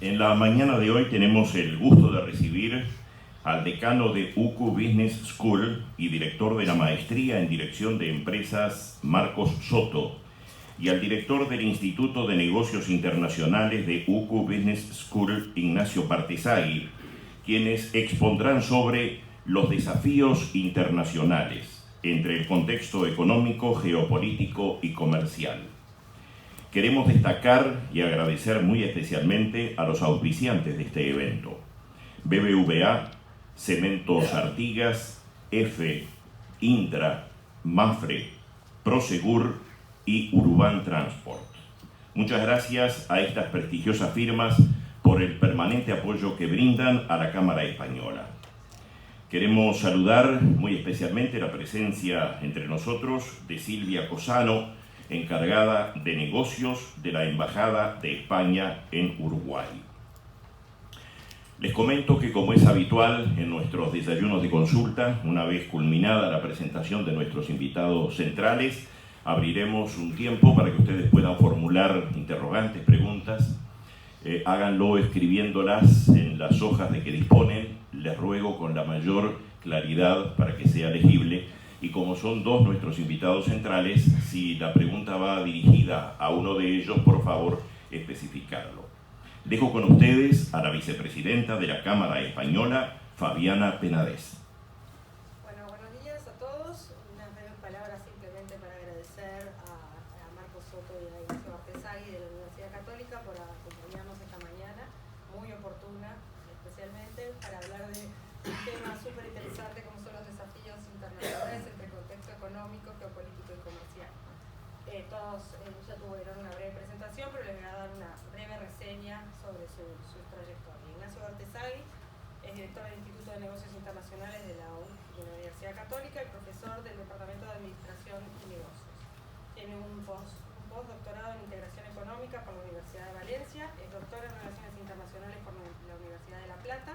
En la mañana de hoy tenemos el gusto de recibir al decano de UCU Business School y director de la Maestría en Dirección de Empresas, Marcos Soto, y al director del Instituto de Negocios Internacionales de UCU Business School, Ignacio Partesagui, quienes expondrán sobre los desafíos internacionales entre el contexto económico, geopolítico y comercial. Queremos destacar y agradecer muy especialmente a los auspiciantes de este evento: BBVA, Cementos Artigas, EFE, Indra, Mafre, Prosegur y Urban Transport. Muchas gracias a estas prestigiosas firmas por el permanente apoyo que brindan a la Cámara Española. Queremos saludar muy especialmente la presencia entre nosotros de Silvia Cosano, encargada de negocios de la Embajada de España en Uruguay. Les comento que, como es habitual en nuestros desayunos de consulta, una vez culminada la presentación de nuestros invitados centrales, abriremos un tiempo para que ustedes puedan formular interrogantes, preguntas. Háganlo escribiéndolas en las hojas de que disponen, les ruego con la mayor claridad para que sea legible. Y como son dos nuestros invitados centrales, si la pregunta va dirigida a uno de ellos, por favor, especificarlo. Dejo con ustedes a la vicepresidenta de la Cámara Española, Fabiana Penades. Bueno, buenos días a todos. Unas breves palabras simplemente para agradecer a Marcos Soto y a Ignacio Partesagui de la Universidad Católica por acompañarnos esta mañana, muy oportuna, especialmente para hablar de un tema súper interesante como son los desafíos internacionales entre contexto económico, geopolítico y comercial. Todos ya tuvieron una breve presentación, pero les voy a dar una breve reseña sobre su trayectoria. Ignacio Partesagui es director del Instituto de Negocios Internacionales de la Universidad Católica y profesor del Departamento de Administración y Negocios. Tiene un postdoctorado en Integración Económica por la Universidad de Valencia, es doctor en Relaciones Internacionales por la Universidad de La Plata,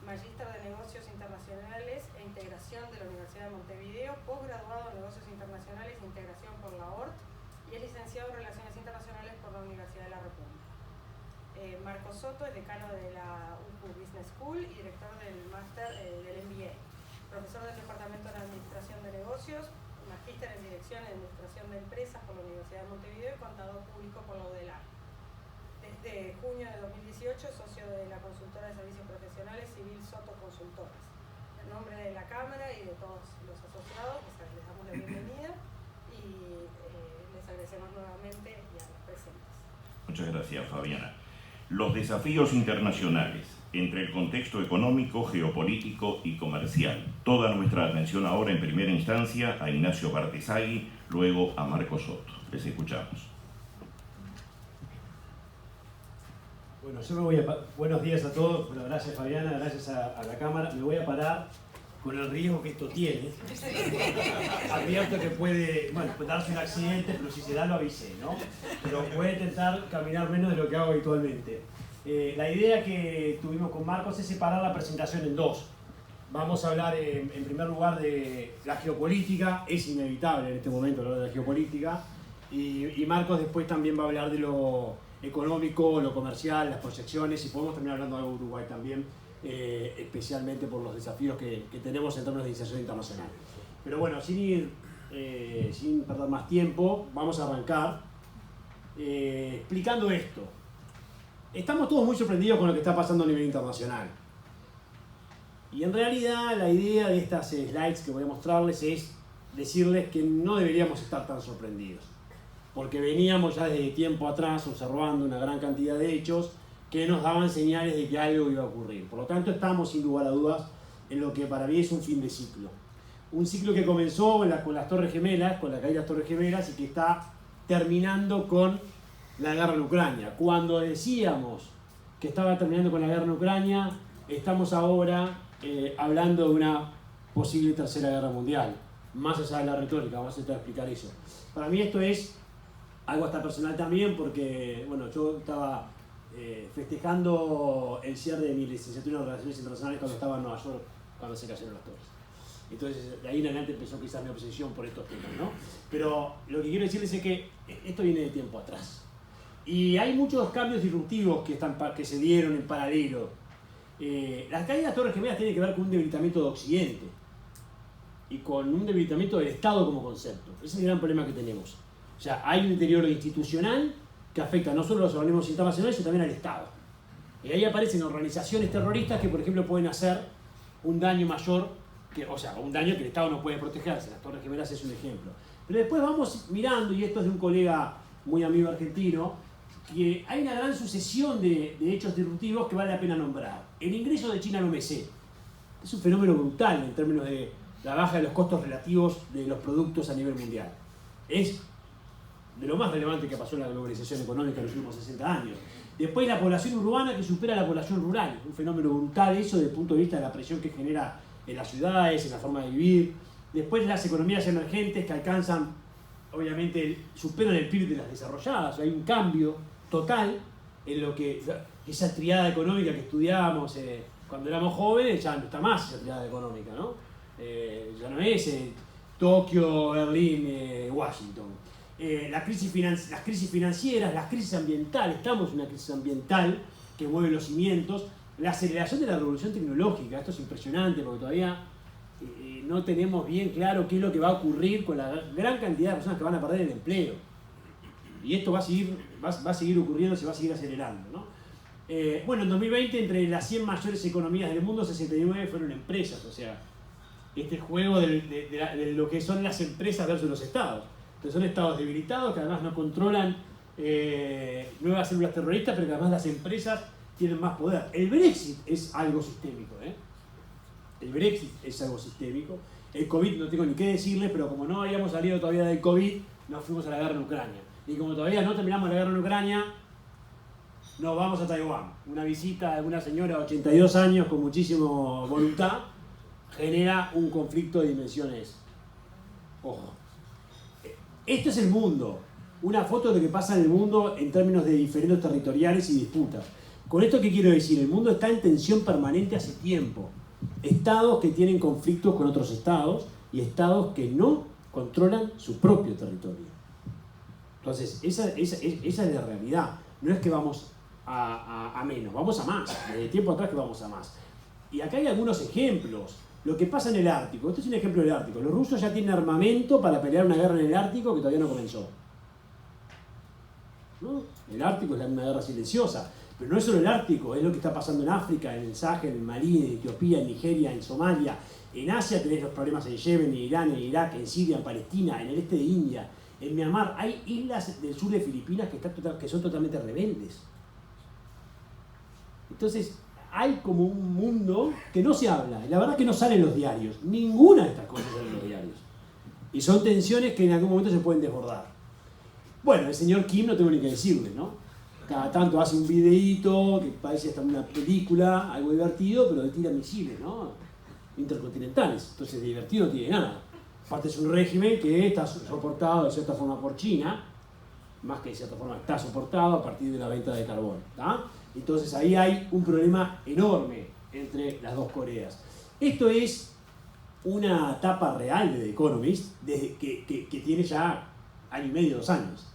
magíster de Negocios Internacionales e Integración de la Universidad de Montevideo, posgraduado en Negocios Internacionales e Integración por la ORT y es licenciado en Relaciones Internacionales por la Universidad de la República. Marcos Soto es decano de la UCU Business School y director del máster del MBA, profesor del Departamento de Administración de Negocios, magíster en Dirección y Administración de Empresas por la Universidad de Montevideo y contador público por la UDELAR. Desde junio de 2018, socio de la consultora de servicios profesionales Civil Soto Consultores. En nombre de la Cámara y de todos los asociados, les damos la bienvenida y les agradecemos nuevamente y a los presentes. Muchas gracias, Fabiana. Los desafíos internacionales entre el contexto económico, geopolítico y comercial. Toda nuestra atención ahora en primera instancia a Ignacio Partesagui, luego a Marcos Soto. Les escuchamos. Bueno, buenos días a todos. Bueno, gracias Fabiana, gracias a la Cámara. Me voy a parar con el riesgo que esto tiene. Advierto que puede darse un accidente, pero si se da lo avisé, ¿no? Pero voy a intentar caminar menos de lo que hago habitualmente. La idea que tuvimos con Marcos es separar la presentación en dos. Vamos a hablar en primer lugar de la geopolítica, es inevitable en este momento hablar de la geopolítica, y Marcos después también va a hablar de lo económico, lo comercial, las proyecciones, y podemos terminar hablando de Uruguay también, especialmente por los desafíos que tenemos en términos de iniciación internacional. Pero bueno, sin perder más tiempo, vamos a arrancar explicando esto. Estamos todos muy sorprendidos con lo que está pasando a nivel internacional. Y en realidad la idea de estas slides que voy a mostrarles es decirles que no deberíamos estar tan sorprendidos, porque veníamos ya desde tiempo atrás observando una gran cantidad de hechos que nos daban señales de que algo iba a ocurrir. Por lo tanto, estamos sin lugar a dudas en lo que para mí es un fin de ciclo. Un ciclo que comenzó con las Torres Gemelas, con la caída de las Torres Gemelas, y que está terminando con la guerra en Ucrania. Cuando decíamos que estaba terminando con la guerra en Ucrania, estamos ahora hablando de una posible tercera guerra mundial. Más allá de la retórica, vamos a intentar explicar eso. Para mí esto es algo hasta personal también, porque bueno, yo estaba festejando el cierre de mi licenciatura en Relaciones Internacionales cuando estaba en Nueva York, cuando se cayeron las torres. Entonces, de ahí en adelante empezó quizás mi obsesión por estos temas, ¿no? Pero lo que quiero decirles es que esto viene de tiempo atrás. Y hay muchos cambios disruptivos que se dieron en paralelo. La caída de las Torres Gemelas tiene que ver con un debilitamiento de Occidente y con un debilitamiento del Estado como concepto. Ese es el gran problema que tenemos. O sea, hay un deterioro institucional que afecta no solo a los organismos internacionales, sino también al Estado. Y ahí aparecen organizaciones terroristas que, por ejemplo, pueden hacer un daño mayor, un daño que el Estado no puede protegerse. Las Torres Gemelas es un ejemplo. Pero después vamos mirando, y esto es de un colega muy amigo argentino, que hay una gran sucesión de hechos disruptivos que vale la pena nombrar. El ingreso de China al OMC es un fenómeno brutal en términos de la baja de los costos relativos de los productos a nivel mundial. Es de lo más relevante que pasó en la globalización económica en los últimos 60 años. Después la población urbana que supera a la población rural. Un fenómeno brutal eso desde el punto de vista de la presión que genera en las ciudades, en la forma de vivir. Después las economías emergentes que alcanzan, obviamente, superan el PIB de las desarrolladas. Hay un cambio total en lo que esa triada económica que estudiábamos cuando éramos jóvenes, ya no está más esa triada económica, ¿no? Ya no es Tokio, Berlín, Washington. Las crisis financieras, las crisis ambientales, estamos en una crisis ambiental que mueve los cimientos, la aceleración de la revolución tecnológica, esto es impresionante porque todavía no tenemos bien claro qué es lo que va a ocurrir con la gran cantidad de personas que van a perder el empleo. Y esto va a seguir ocurriendo, se va a seguir acelerando, ¿no? Bueno, en 2020 entre las 100 mayores economías del mundo, 69 fueron empresas, o sea, este juego de lo que son las empresas versus los estados. Entonces son estados debilitados que además no controlan nuevas células terroristas, pero que además las empresas tienen más poder. El Brexit es algo sistémico, ¿eh? El Brexit es algo sistémico. El COVID no tengo ni qué decirle, pero como no habíamos salido todavía del COVID, nos fuimos a la guerra en Ucrania. Y como todavía no terminamos la guerra en Ucrania, nos vamos a Taiwán. Una visita de una señora de 82 años con muchísima voluntad genera un conflicto de dimensiones. Ojo. Esto es el mundo. Una foto de lo que pasa en el mundo en términos de diferendos territoriales y disputas. Con esto, ¿qué quiero decir? El mundo está en tensión permanente hace tiempo. Estados que tienen conflictos con otros estados y estados que no controlan su propio territorio. Entonces, esa es la realidad. No es que vamos a menos, vamos a más. Desde tiempo atrás que vamos a más. Y acá hay algunos ejemplos. Lo que pasa en el Ártico. Esto es un ejemplo del Ártico. Los rusos ya tienen armamento para pelear una guerra en el Ártico que todavía no comenzó. ¿No? El Ártico es una guerra silenciosa. Pero no es solo el Ártico, es lo que está pasando en África, en el Sahel, en Malí, en Etiopía, en Nigeria, en Somalia. En Asia tenés los problemas en Yemen, en Irán, en Irak, en Siria, en Palestina, en el este de India, en Myanmar. Hay islas del sur de Filipinas que son totalmente rebeldes. Entonces, hay como un mundo que no se habla. La verdad es que no sale en los diarios. Ninguna de estas cosas sale en los diarios. Y son tensiones que en algún momento se pueden desbordar. Bueno, el señor Kim no tengo ni que decirle, ¿no? Cada tanto hace un videíto que parece hasta una película, algo divertido, pero tira misiles, ¿no? Intercontinentales. Entonces, de divertido no tiene nada. Aparte es un régimen que está soportado de cierta forma por China, más que de cierta forma está soportado a partir de la venta de carbón, ¿tá? Entonces ahí hay un problema enorme entre las dos Coreas. Esto es una etapa real de The Economist desde que tiene ya año y medio, 2 años.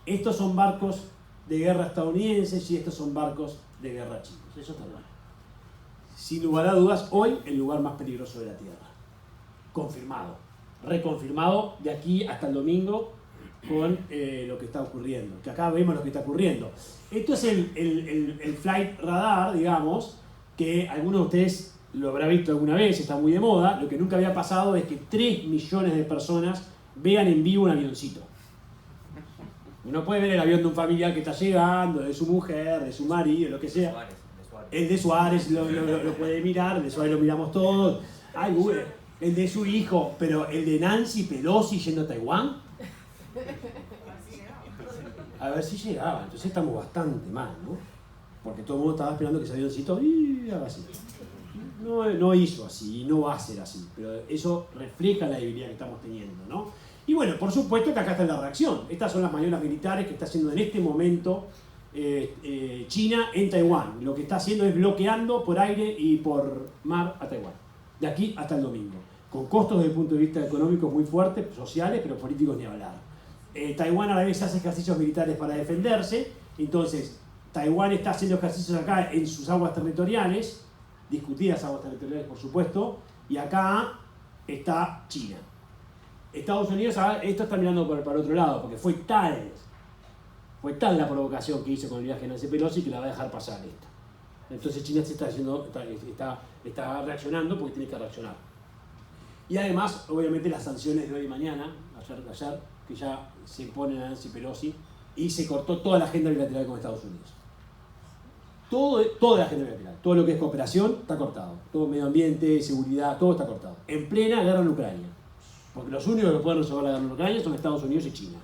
Estos son barcos de guerra estadounidenses y estos son barcos de guerra chinos. Eso está bueno. Sin lugar a dudas, hoy el lugar más peligroso de la Tierra. Confirmado. Reconfirmado de aquí hasta el domingo con lo que está ocurriendo. Que acá vemos lo que está ocurriendo. Esto es el Flight Radar, digamos, que algunos de ustedes lo habrán visto alguna vez, está muy de moda. Lo que nunca había pasado es que 3 millones de personas vean en vivo un avioncito. Uno puede ver el avión de un familiar que está llegando, de su mujer, de su marido, lo que sea. El de Suárez lo puede mirar, el de Suárez lo miramos todos. Ay, güey, el de su hijo, pero el de Nancy Pelosi yendo a Taiwán. A ver si llegaba, entonces estamos bastante mal, ¿no? Porque todo el mundo estaba esperando que ese avioncito haga así. No hizo así, y no va a ser así, pero eso refleja la debilidad que estamos teniendo, ¿no? Y bueno, por supuesto que acá está la reacción. Estas son las maniobras militares que está haciendo en este momento China en Taiwán. Lo que está haciendo es bloqueando por aire y por mar a Taiwán. De aquí hasta el domingo. Con costos desde el punto de vista económico muy fuertes, sociales, pero políticos ni hablar. Taiwán a la vez hace ejercicios militares para defenderse Entonces, Taiwán está haciendo ejercicios acá en sus aguas territoriales, discutidas aguas territoriales por supuesto, y acá está China. Estados Unidos, esto está mirando para otro lado, porque fue tal la provocación que hizo con el viaje de Nancy Pelosi que la va a dejar pasar esto. Entonces China se está reaccionando porque tiene que reaccionar. Y además, obviamente, las sanciones de hoy y mañana, ayer, que ya se imponen a Nancy Pelosi, y se cortó toda la agenda bilateral con Estados Unidos. Toda la agenda bilateral, todo lo que es cooperación está cortado. Todo medio ambiente, seguridad, todo está cortado. En plena guerra en Ucrania. Porque los únicos que pueden resolver la guerra en Ucrania son Estados Unidos y China.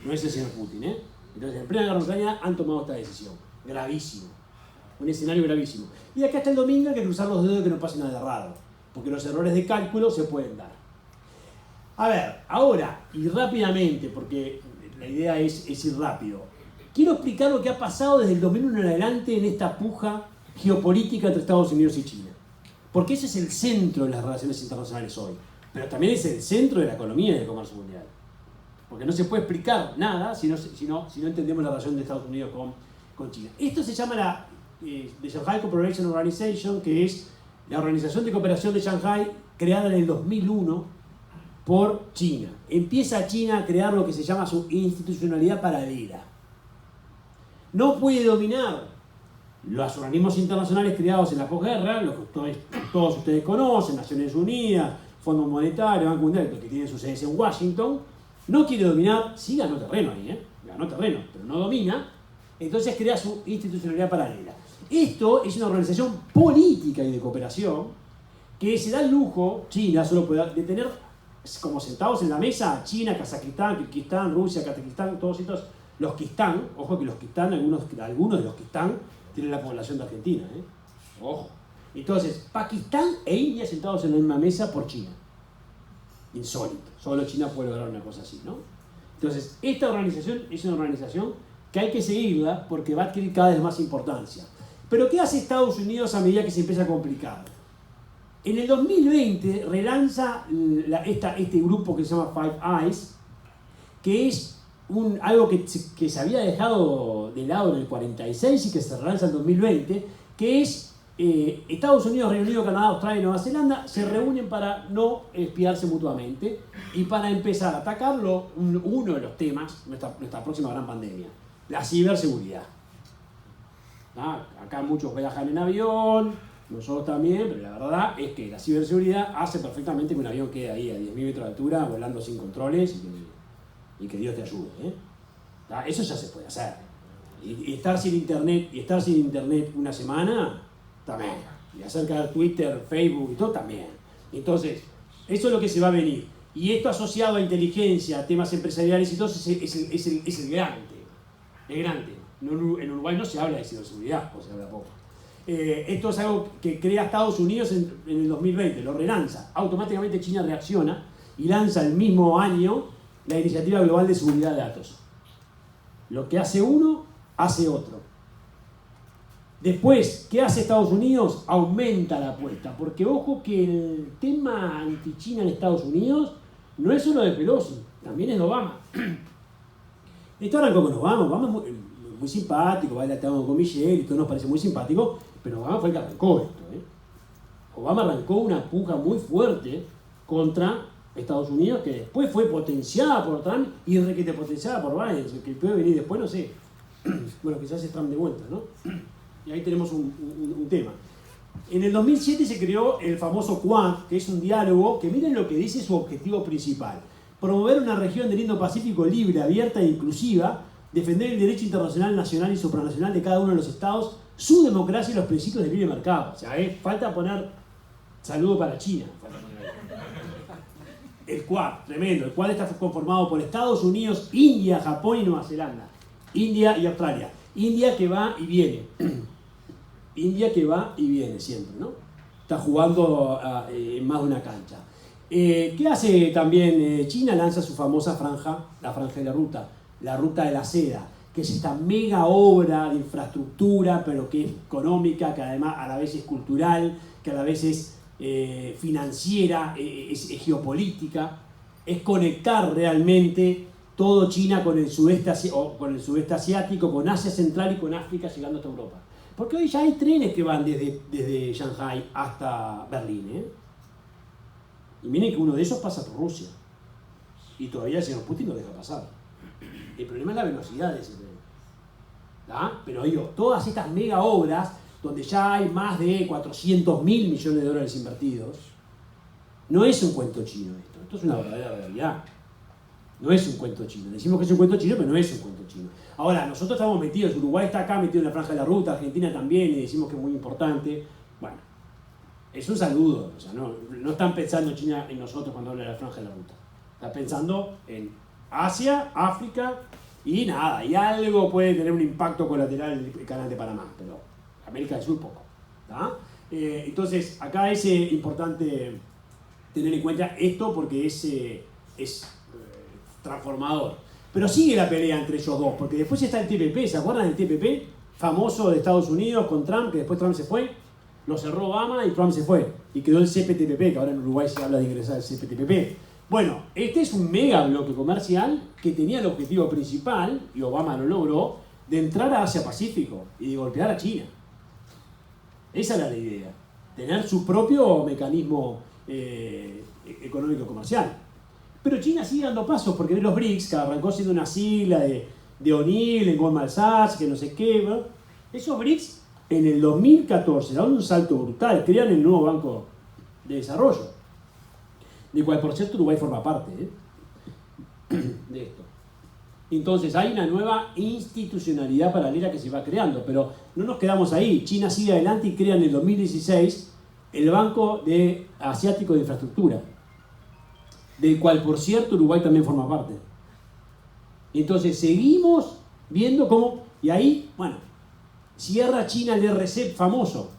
No es el señor Putin, ¿eh? Entonces, en plena guerra en Ucrania han tomado esta decisión. Gravísimo. Un escenario gravísimo. Y acá está el domingo, hay que cruzar los dedos de que no pase nada de raro. Porque los errores de cálculo se pueden dar. A ver, ahora, y rápidamente, porque la idea es ir rápido. Quiero explicar lo que ha pasado desde el 2001 en adelante en esta puja geopolítica entre Estados Unidos y China. Porque ese es el centro de las relaciones internacionales hoy. Pero también es el centro de la economía y del comercio mundial. Porque no se puede explicar nada si no entendemos la relación de Estados Unidos con China. Esto se llama la Shanghai Cooperation Organization, que es la Organización de Cooperación de Shanghai, creada en el 2001 por China. Empieza China a crear lo que se llama su institucionalidad paralela. No puede dominar los organismos internacionales creados en la posguerra, lo que todos ustedes conocen, Naciones Unidas, Fondo Monetario, Banco Mundial, que tienen sus sedes en Washington. No quiere dominar, sí ganó terreno ahí, ganó terreno, pero no domina. Entonces crea su institucionalidad paralela. Esto es una organización política y de cooperación que se da el lujo, China solo puede, de tener como sentados en la mesa China, Kazajistán, Kirguistán, Rusia, Kazajistán, todos estos, los que están, ojo que los que están, algunos de los que están tienen la población de Argentina, ojo. Entonces, Pakistán e India sentados en la misma mesa por China. Insólito, solo China puede lograr una cosa así, ¿no? Entonces, esta organización es una organización que hay que seguirla porque va a adquirir cada vez más importancia. Pero ¿qué hace Estados Unidos a medida que se empieza a complicar? En el 2020 relanza este grupo que se llama Five Eyes, que es algo que se había dejado de lado en el 46 y que se relanza en el 2020, que es Estados Unidos, Reino Unido, Canadá, Australia y Nueva Zelanda se reúnen para no espiarse mutuamente y para empezar a atacar uno de los temas, nuestra próxima gran pandemia, la ciberseguridad. Acá muchos viajan en avión, nosotros también, pero la verdad es que la ciberseguridad hace perfectamente que un avión quede ahí a 10.000 metros de altura volando sin controles y que Dios te ayude. Eso ya se puede hacer. Y estar sin internet una semana, también. Y hacer caer Twitter, Facebook y todo, también. Entonces, eso es lo que se va a venir. Y esto asociado a inteligencia, a temas empresariales y todo, es el gran tema. El gran tema. En Uruguay no se habla de ciberseguridad, o se habla poco. Esto es algo que crea Estados Unidos en el 2020, lo relanza. Automáticamente China reacciona y lanza el mismo año la Iniciativa Global de Seguridad de Datos. Lo que hace uno, hace otro. Después, ¿qué hace Estados Unidos? Aumenta la apuesta. Porque ojo que el tema anti-China en Estados Unidos no es solo de Pelosi, también es de Obama. Esto arrancó con Obama. Obama es muy simpático, baila tango con Michelle y todo nos parece muy simpático, pero Obama fue el que arrancó esto. Obama arrancó una puja muy fuerte contra Estados Unidos, que después fue potenciada por Trump y requete potenciada por Biden. Que puede venir después, no sé. Bueno, quizás es Trump de vuelta, ¿no? Y ahí tenemos un tema. En el 2007 se creó el famoso Quad, que es un diálogo que miren lo que dice su objetivo principal. Promover una región del Indo-Pacífico libre, abierta e inclusiva, defender el derecho internacional, nacional y supranacional de cada uno de los estados, su democracia y los principios del libre mercado. O sea, falta poner saludo para China. El Quad, tremendo. El Quad está conformado por Estados Unidos, India, Japón y Nueva Zelanda. India y Australia. India que va y viene. India que va y viene siempre, ¿no? Está jugando en más de una cancha. ¿Qué hace también China? Lanza su famosa franja, la franja de la ruta de la seda, que es esta mega obra de infraestructura, pero que es económica, que además a la vez es cultural, que a la vez es financiera, es geopolítica, es conectar realmente todo China con el sudeste asiático, con Asia Central y con África llegando hasta Europa. Porque hoy ya hay trenes que van desde Shanghai hasta Berlín, ¿eh? Y miren que uno de esos pasa por Rusia. Y todavía el señor Putin lo deja pasar. El problema es la velocidad de ese tren. ¿Tá? Pero digo, todas estas mega obras, donde ya hay más de 400.000 millones de dólares invertidos, no es un cuento chino esto. Esto es una verdadera realidad. No es un cuento chino. Decimos que es un cuento chino, pero no es un cuento chino. Ahora, nosotros estamos metidos, Uruguay está acá metido en la franja de la ruta, Argentina también, y decimos que es muy importante. Bueno, es un saludo. O sea, no están pensando China en nosotros cuando hablan de la franja de la ruta. Están pensando en Asia, África, y nada, y algo puede tener un impacto colateral en el canal de Panamá, pero América del Sur poco. Entonces, acá es importante tener en cuenta esto porque es transformador. Pero sigue la pelea entre ellos dos, porque después está el TPP, ¿se acuerdan del TPP? Famoso de Estados Unidos con Trump, que después Trump se fue, lo cerró Obama y Trump se fue. Y quedó el CPTPP, que ahora en Uruguay se habla de ingresar al CPTPP. Bueno, este es un mega bloque comercial que tenía el objetivo principal, y Obama lo logró, de entrar a Asia-Pacífico y de golpear a China. Esa era la idea, tener su propio mecanismo económico-comercial. Pero China sigue dando pasos, porque los BRICS, que arrancó siendo una sigla de O'Neill, en Goldman Sachs, que no sé qué, ¿no? Esos BRICS en el 2014 daban un salto brutal, crean el nuevo Banco de Desarrollo, del cual por cierto Uruguay forma parte de esto. Entonces hay una nueva institucionalidad paralela que se va creando, pero no nos quedamos ahí. China sigue adelante y crea en el 2016 el Banco Asiático de Infraestructura, del cual por cierto Uruguay también forma parte. Entonces seguimos viendo cómo, y ahí, bueno, cierra China el RCEP famoso,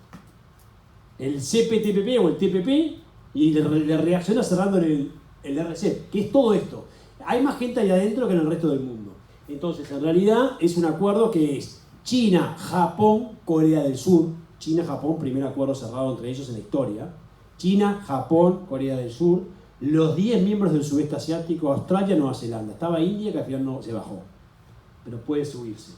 el CPTPP o el TPP, y le reacciona cerrando el RCEP, que es todo esto. Hay más gente ahí adentro que en el resto del mundo. Entonces, en realidad, es un acuerdo que es China, Japón, Corea del Sur. China, Japón, primer acuerdo cerrado entre ellos en la historia. China, Japón, Corea del Sur. Los 10 miembros del sudeste asiático, Australia, Nueva Zelanda. Estaba India, que al final no se bajó, pero puede subirse.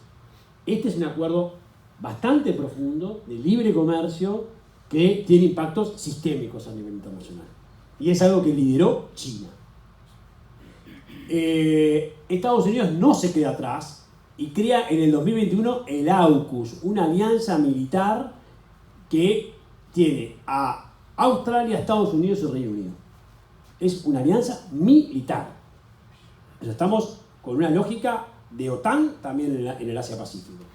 Este es un acuerdo bastante profundo, de libre comercio, que tiene impactos sistémicos a nivel internacional. Y es algo que lideró China. Estados Unidos no se queda atrás y crea en el 2021 el AUKUS, una alianza militar que tiene a Australia, Estados Unidos y Reino Unido. Es una alianza militar. Pero estamos con una lógica de OTAN también en el Asia-Pacífico.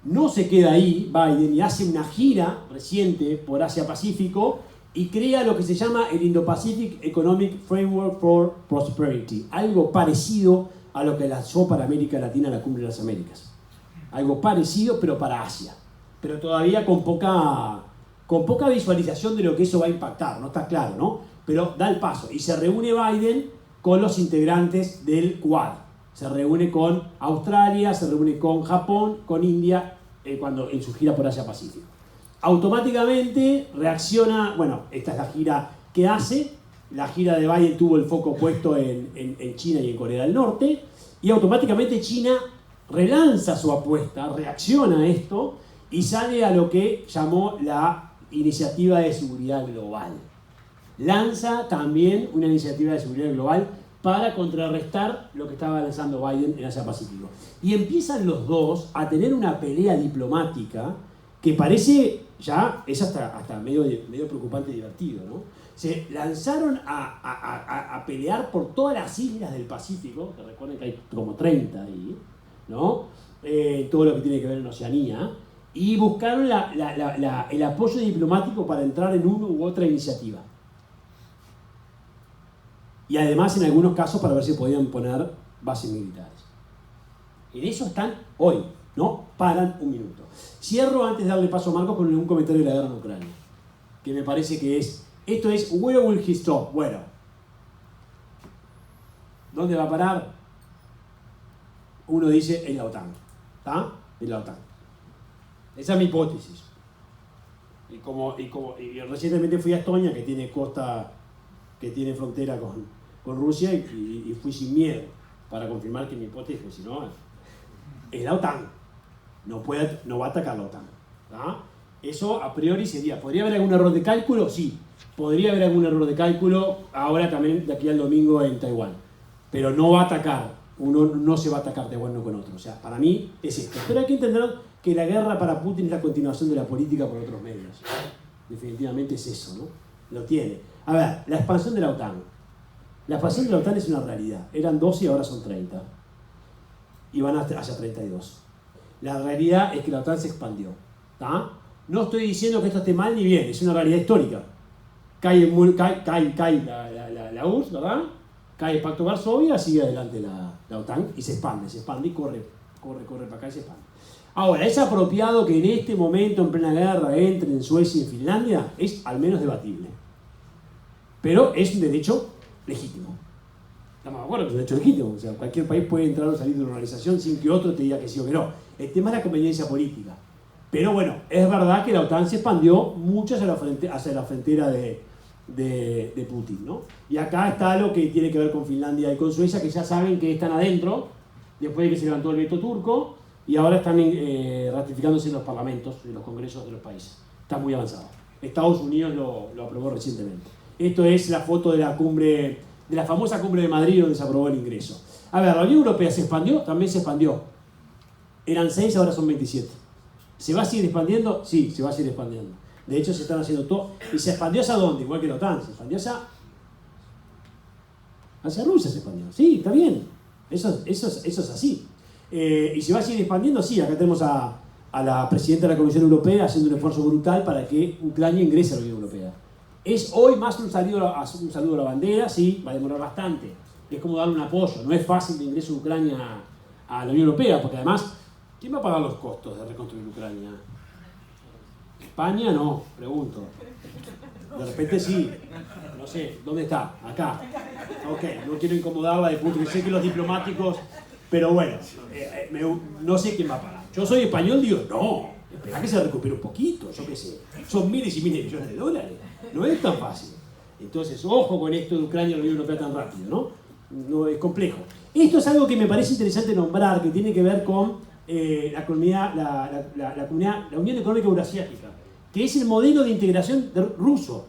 No se queda ahí Biden y hace una gira reciente por Asia-Pacífico y crea lo que se llama el Indo-Pacific Economic Framework for Prosperity, algo parecido a lo que lanzó para América Latina la Cumbre de las Américas. Algo parecido, pero para Asia. Pero todavía con poca visualización de lo que eso va a impactar, no está claro, ¿no? Pero da el paso. Y se reúne Biden con los integrantes del Quad. Se reúne con Australia, se reúne con Japón, con India, cuando en su gira por Asia-Pacífico. Automáticamente reacciona, bueno, esta es la gira que hace, la gira de Biden tuvo el foco puesto en China y en Corea del Norte, y automáticamente China relanza su apuesta, reacciona a esto, y sale a lo que llamó la Iniciativa de Seguridad Global. Lanza también una iniciativa de seguridad global para contrarrestar lo que estaba lanzando Biden en Asia-Pacífico. Y empiezan los dos a tener una pelea diplomática que parece, ya es hasta medio preocupante y divertido, ¿no? Se lanzaron a pelear por todas las islas del Pacífico, que recuerden que hay como 30 ahí, ¿no? Todo lo que tiene que ver en Oceanía, y buscaron el apoyo diplomático para entrar en una u otra iniciativa. Y además, en algunos casos, para ver si podían poner bases militares. En eso están hoy, ¿no? Paran un minuto. Cierro antes de darle paso a Marcos con un comentario de la guerra en Ucrania, que me parece que esto es, where will he stop? Bueno, ¿dónde va a parar? Uno dice, en la OTAN, ¿está? En la OTAN. Esa es mi hipótesis. Y recientemente fui a Estonia, que tiene frontera con Rusia y fui sin miedo para confirmar que mi hipótesis, si no, es la OTAN. No va a atacar la OTAN. ¿Tá? Eso a priori sería. ¿Podría haber algún error de cálculo? Sí. Podría haber algún error de cálculo ahora también de aquí al domingo en Taiwán. Pero no va a atacar. Uno no se va a atacar Taiwán uno con otro. O sea, para mí es esto. Pero hay que entender que la guerra para Putin es la continuación de la política por otros medios. Definitivamente es eso, ¿no? Lo tiene. A ver, la expansión de la OTAN. La expansión de la OTAN es una realidad. Eran 12 y ahora son 30. Y van hacia 32. La realidad es que la OTAN se expandió. ¿Tá? No estoy diciendo que esto esté mal ni bien, es una realidad histórica. Cae la URSS, ¿verdad? Cae el Pacto de Varsovia, sigue adelante la OTAN y se expande y corre para acá y se expande. Ahora, ¿es apropiado que en este momento, en plena guerra, entren en Suecia y en Finlandia? Es al menos debatible. Pero es un derecho legítimo. Estamos de acuerdo que es un derecho legítimo. O sea, cualquier país puede entrar o salir de una organización sin que otro te diga que sí o que no. El tema es la conveniencia política. Pero bueno, es verdad que la OTAN se expandió mucho hacia la frontera de Putin, ¿no? Y acá está lo que tiene que ver con Finlandia y con Suecia, que ya saben que están adentro, después de que se levantó el veto turco, y ahora están ratificándose en los parlamentos, en los congresos de los países. Está muy avanzado. Estados Unidos lo aprobó recientemente. Esto es la foto de la famosa cumbre de Madrid donde se aprobó el ingreso. A ver, ¿la Unión Europea se expandió? También se expandió. Eran 6, ahora son 27. ¿Se va a seguir expandiendo? Sí, se va a seguir expandiendo. De hecho, se están haciendo todo. ¿Y se expandió hacia dónde? Igual que la OTAN. Se expandió hacia Rusia. Se expandió. Sí, está bien. Eso es así. ¿Y se va a seguir expandiendo? Sí, acá tenemos a la presidenta de la Comisión Europea haciendo un esfuerzo brutal para que Ucrania ingrese a la Unión Europea. ¿Es hoy más un saludo a la bandera? Sí, va a demorar bastante. Es como darle un apoyo. No es fácil de ingreso de Ucrania a la Unión Europea, porque además, ¿quién va a pagar los costos de reconstruir Ucrania? ¿España? No, pregunto. De repente sí. No sé, ¿dónde está? Acá. Ok, no quiero incomodarla de punto. Sé que los diplomáticos... Pero bueno, no sé quién va a pagar. Yo soy español, digo, no, espera que se recupere un poquito, yo qué sé. Son miles y miles de millones de dólares. No es tan fácil. Entonces, ojo con esto de Ucrania y la Unión Europea tan rápido, ¿no? No es complejo. Esto es algo que me parece interesante nombrar, que tiene que ver con la Unión Económica Eurasiática, que es el modelo de integración ruso.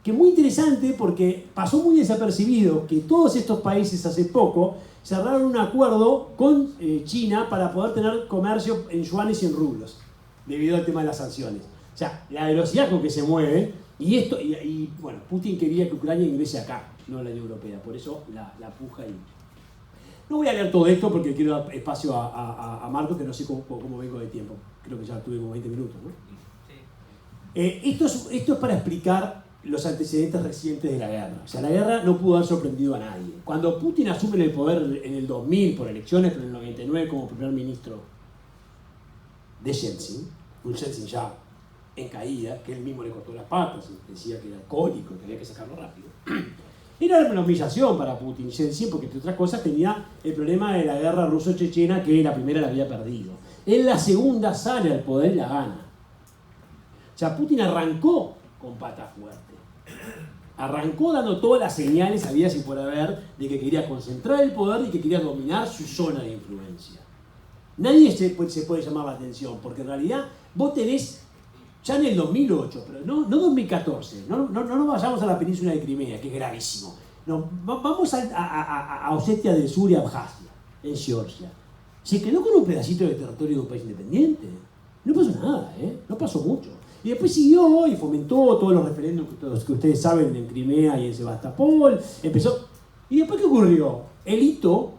Que es muy interesante porque pasó muy desapercibido que todos estos países hace poco cerraron un acuerdo con China para poder tener comercio en yuanes y en rublos, debido al tema de las sanciones. O sea, la velocidad con que se mueven, y bueno, Putin quería que Ucrania ingrese acá, no a la Unión Europea, por eso la puja ahí. No voy a leer todo esto porque quiero dar espacio a Marcos, que no sé cómo vengo de tiempo. Creo que ya tuve como 20 minutos, ¿no? Sí. Esto es para explicar los antecedentes recientes de la guerra. O sea, la guerra no pudo haber sorprendido a nadie. Cuando Putin asume el poder en el 2000 por elecciones, pero en el 99 como primer ministro de Yeltsin, un Yeltsin ya en caída, que él mismo le cortó las patas, decía que era alcohólico, que había que sacarlo rápido. Era una humillación para Putin, Yeltsin, porque entre otras cosas tenía el problema de la guerra ruso-chechena, que la primera la había perdido. En la segunda sale al poder y la gana. O sea, Putin arrancó con pata fuerte. Arrancó dando todas las señales habidas y por haber de que quería concentrar el poder y que quería dominar su zona de influencia. Nadie se puede llamar la atención, porque en realidad vos tenés, ya en el 2008, pero no 2014, no nos vayamos a la península de Crimea, que es gravísimo. No, vamos a Osetia del Sur y Abjasia, en Georgia. Se quedó con un pedacito de territorio de un país independiente. No pasó nada, no pasó mucho. Y después siguió y fomentó todos los referéndums que ustedes saben en Crimea y en Sebastopol. Empezó. ¿Y después qué ocurrió? El hito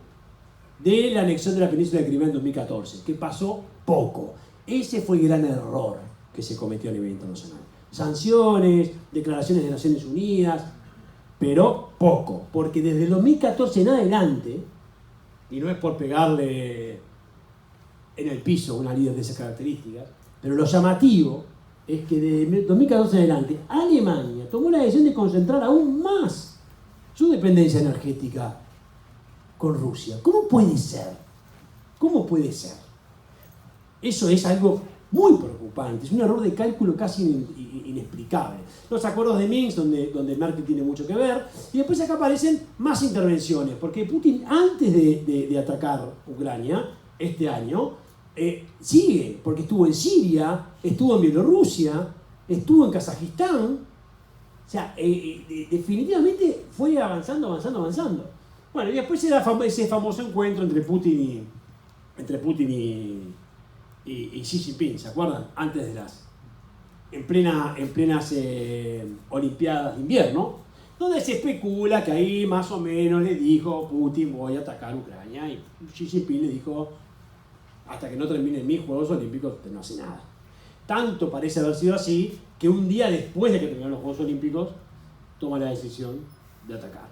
de la anexión de la península de Crimea en 2014, que pasó poco. Ese fue el gran error que se cometió a nivel internacional. Sanciones, declaraciones de Naciones Unidas, pero poco. Porque desde el 2014 en adelante, y no es por pegarle en el piso a una líder de esas características, pero lo llamativo es que desde 2014 en adelante Alemania tomó la decisión de concentrar aún más su dependencia energética con Rusia. ¿Cómo puede ser? ¿Cómo puede ser? Eso es algo muy preocupante, es un error de cálculo casi inexplicable. Los acuerdos de Minsk, donde Merkel tiene mucho que ver, y después acá aparecen más intervenciones, porque Putin antes de atacar Ucrania, este año, sigue, porque estuvo en Siria, estuvo en Bielorrusia, estuvo en Kazajistán, o sea, definitivamente fue avanzando. Bueno, y después se da ese famoso encuentro entre Putin y Xi Jinping, ¿se acuerdan? Antes de en plenas Olimpiadas de invierno, donde se especula que ahí más o menos le dijo Putin voy a atacar Ucrania, y Xi Jinping le dijo hasta que no terminen mis Juegos Olímpicos no hace nada. Tanto parece haber sido así que un día después de que terminaron los Juegos Olímpicos toma la decisión de atacar.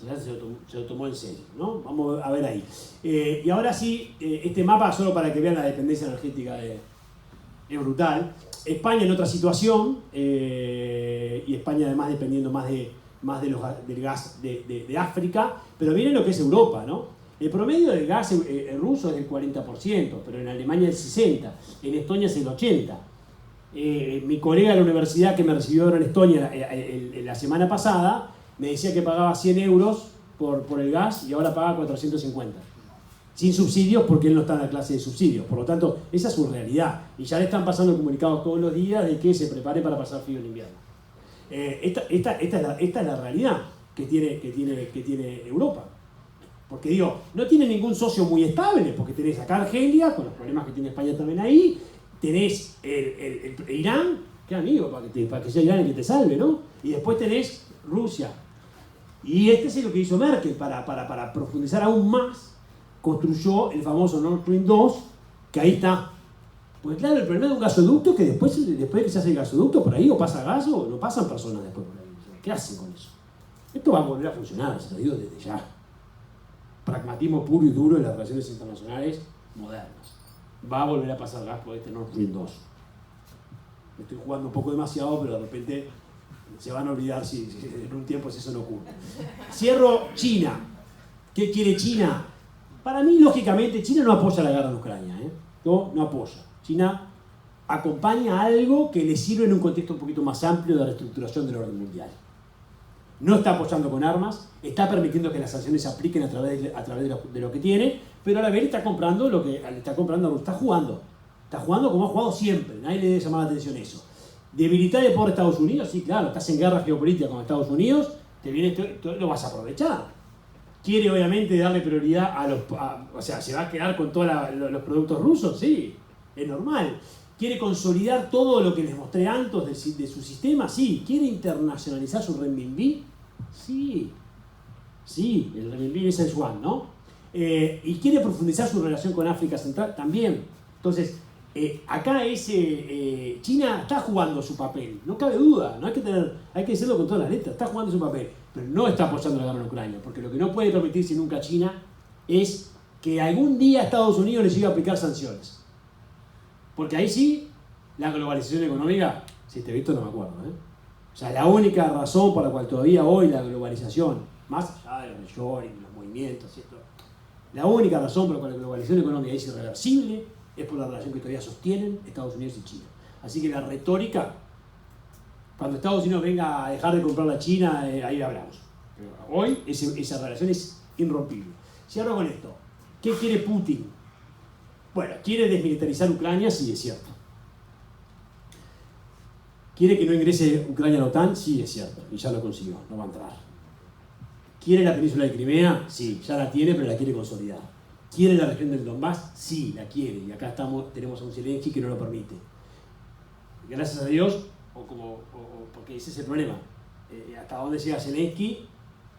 Ya se lo tomó en serio, ¿no? Vamos a ver ahí. Y ahora sí, este mapa, solo para que vean la dependencia energética, es brutal. España en otra situación, y España además dependiendo más del gas de África, pero miren lo que es Europa, ¿no? El promedio del gas ruso es del 40%, pero en Alemania el 60%, en Estonia es el 80%. Mi colega de la universidad que me recibió ahora en Estonia la semana pasada, me decía que pagaba 100 euros por el gas y ahora paga 450. Sin subsidios porque él no está en la clase de subsidios. Por lo tanto, esa es su realidad. Y ya le están pasando comunicados todos los días de que se prepare para pasar frío en invierno. Esta es la realidad que tiene Europa. Porque digo, no tiene ningún socio muy estable, porque tenés acá Argelia, con los problemas que tiene España también ahí, tenés el Irán, que amigo, para que sea Irán el que te salve, ¿no? Y después tenés Rusia. Y este es lo que hizo Merkel para profundizar aún más, construyó el famoso Nord Stream 2, que ahí está. Pues claro, el problema de un gasoducto es que después de que se hace el gasoducto, por ahí o pasa gas o no pasan personas después por ahí. ¿Qué hacen con eso? Esto va a volver a funcionar, se lo digo desde ya. Pragmatismo puro y duro de las relaciones internacionales modernas. Va a volver a pasar gas por este Nord Stream 2. Me estoy jugando un poco demasiado, pero de repente se van a olvidar si en un tiempo eso no ocurre. Cierro China. ¿Qué quiere China? Para mí, lógicamente, China no apoya la guerra en Ucrania. No apoya. China acompaña algo que le sirve en un contexto un poquito más amplio de reestructuración del orden mundial. No está apoyando con armas, está permitiendo que las sanciones se apliquen a través de lo que tiene, pero a la vez está comprando lo que está comprando, está jugando. Está jugando como ha jugado siempre, nadie le debe llamar la atención eso. ¿Debilitar el poder de Estados Unidos? Sí, claro, estás en guerra geopolítica con Estados Unidos, lo vas a aprovechar. Quiere obviamente darle prioridad o sea, ¿se va a quedar con todos los productos rusos? Sí, es normal. ¿Quiere consolidar todo lo que les mostré antes de su sistema? Sí. ¿Quiere internacionalizar su renminbi? Sí. Sí, el renminbi es el yuan, ¿no? ¿Y quiere profundizar su relación con África Central? También. Entonces, acá China está jugando su papel, no cabe duda, no hay que decirlo con todas las letras, está jugando su papel, pero no está apoyando la guerra en Ucrania, porque lo que no puede permitirse nunca China es que algún día Estados Unidos le llegue a aplicar sanciones. Porque ahí sí, la globalización económica, si te he visto no me acuerdo, O sea, la única razón por la cual todavía hoy la globalización, más allá de los reshoring, los movimientos y esto, la única razón por la cual la globalización económica es irreversible es por la relación que todavía sostienen Estados Unidos y China. Así que la retórica, cuando Estados Unidos venga a dejar de comprar a China, ahí hablamos. Pero hoy esa relación es irrompible. Cierro con esto. ¿Qué quiere Putin? Bueno, quiere desmilitarizar Ucrania, sí, es cierto. ¿Quiere que no ingrese Ucrania a la OTAN? Sí, es cierto. Y ya lo consiguió, no va a entrar. ¿Quiere la península de Crimea? Sí, ya la tiene, pero la quiere consolidar. ¿Quiere la región del Donbass? Sí, la quiere. Y acá tenemos a un Zelensky que no lo permite. Gracias a Dios, porque ese es el problema. Hasta dónde llega Zelensky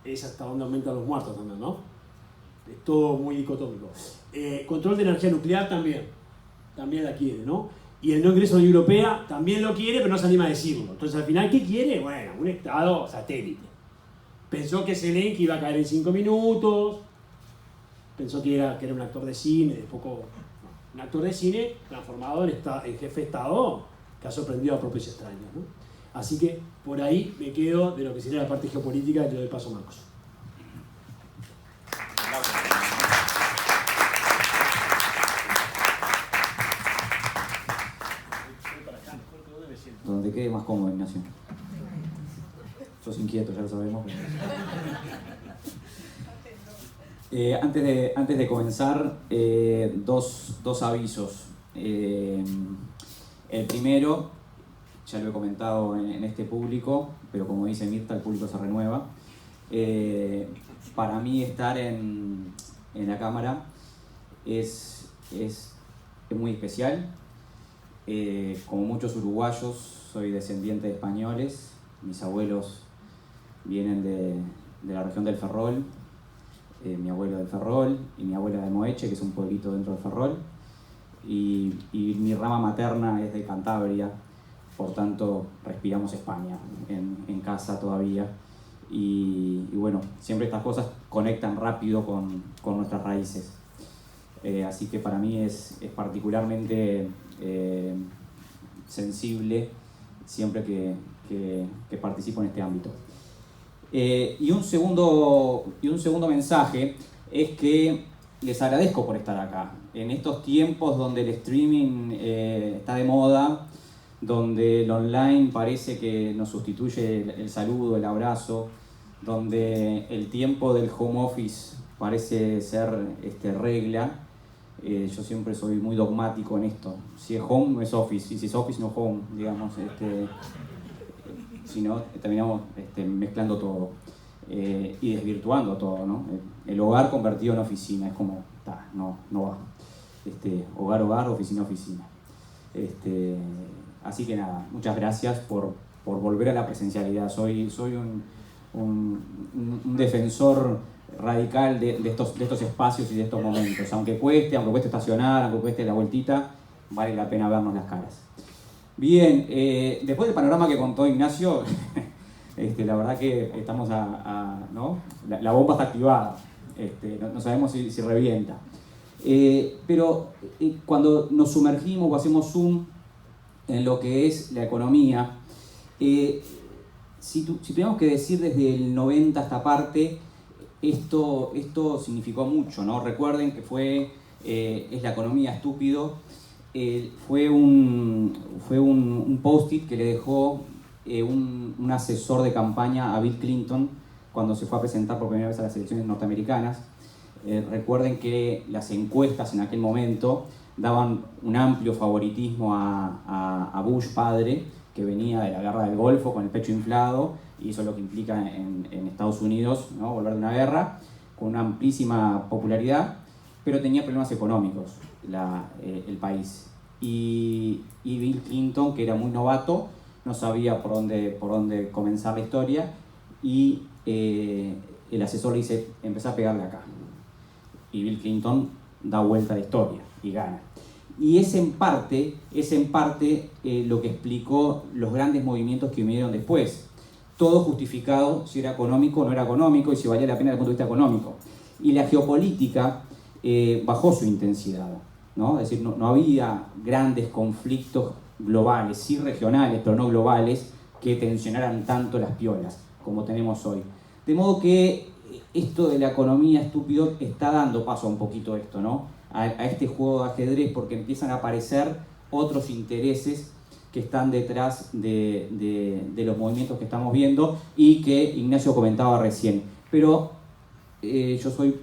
es hasta dónde aumentan los muertos también, ¿no? Es todo muy dicotómico. Control de energía nuclear también la quiere, ¿no? Y el no ingreso a la Unión Europea también lo quiere, pero no se anima a decirlo. Entonces, al final, ¿qué quiere? Bueno, un estado satélite. Pensó que Zelensky iba a caer en 5 minutos, pensó que era un actor de cine, un actor de cine transformado en jefe de Estado, que ha sorprendido a propios extraños, ¿no? Así que, por ahí me quedo de lo que sería la parte geopolítica y le doy paso a Marcos. te quede más cómodo, Ignacio. Sos inquieto, ya lo sabemos. Antes de comenzar, dos avisos. El primero, ya lo he comentado en este público, pero como dice Mirta, el público se renueva. Para mí estar en la Cámara es muy especial. Como muchos uruguayos, soy descendiente de españoles. Mis abuelos vienen de la región del Ferrol. Mi abuelo del Ferrol y mi abuela de Moeche, que es un pueblito dentro del Ferrol. Y mi rama materna es de Cantabria, por tanto respiramos España en casa todavía. Y bueno, siempre estas cosas conectan rápido con nuestras raíces. Así que para mí es particularmente sensible siempre que participo en este ámbito. Y un segundo mensaje es que les agradezco por estar acá. En estos tiempos donde el streaming está de moda, donde el online parece que nos sustituye el saludo, el abrazo, donde el tiempo del home office parece ser regla. Yo siempre soy muy dogmático en esto. Si es home, no es office, y si es office, no home, digamos. Si no, terminamos mezclando todo y desvirtuando todo, ¿no? El hogar convertido en oficina, es como, no va. Hogar, oficina. Así que nada, muchas gracias por volver a la presencialidad. Soy un defensor radical de estos espacios y de estos momentos. Aunque cueste estacionar, aunque cueste la vueltita, vale la pena vernos las caras. Bien, después del panorama que contó Ignacio, la verdad que estamos ¿no? La bomba está activada, no sabemos si revienta. Pero cuando nos sumergimos o hacemos zoom en lo que es la economía, si tuviéramos que decir desde el 90 a esta parte, esto significó mucho, ¿no? Recuerden que es la economía estúpido. Fue un post-it que le dejó un asesor de campaña a Bill Clinton cuando se fue a presentar por primera vez a las elecciones norteamericanas. Recuerden que las encuestas en aquel momento daban un amplio favoritismo a Bush padre, que venía de la guerra del Golfo con el pecho inflado, y eso es lo que implica en Estados Unidos, ¿no? Volver de una guerra, con una amplísima popularidad, pero tenía problemas económicos el país. Y Bill Clinton, que era muy novato, no sabía por dónde comenzar la historia, y el asesor le dice, empezá a pegarle acá. Y Bill Clinton da vuelta a la historia y gana. Y es en parte lo que explicó los grandes movimientos que vinieron después. Todo justificado si era económico o no era económico, y si valía la pena desde el punto de vista económico. Y la geopolítica bajó su intensidad, ¿no? Es decir, no había grandes conflictos globales, sí regionales, pero no globales, que tensionaran tanto las piolas como tenemos hoy. De modo que esto de la economía estúpido está dando paso a un poquito esto, ¿no? A este juego de ajedrez, porque empiezan a aparecer otros intereses que están detrás de los movimientos que estamos viendo y que Ignacio comentaba recién. Pero yo soy,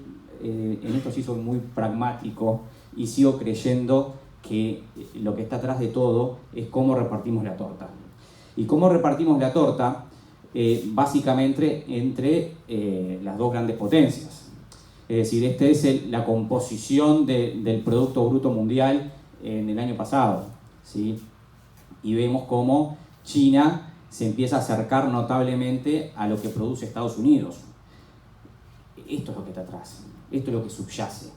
en esto sí soy muy pragmático y sigo creyendo que lo que está atrás de todo es cómo repartimos la torta. Y cómo repartimos la torta, básicamente entre las dos grandes potencias. Es decir, esta es la composición del Producto Bruto Mundial en el año pasado, ¿sí? Y vemos cómo China se empieza a acercar notablemente a lo que produce Estados Unidos. Esto es lo que está atrás, esto es lo que subyace.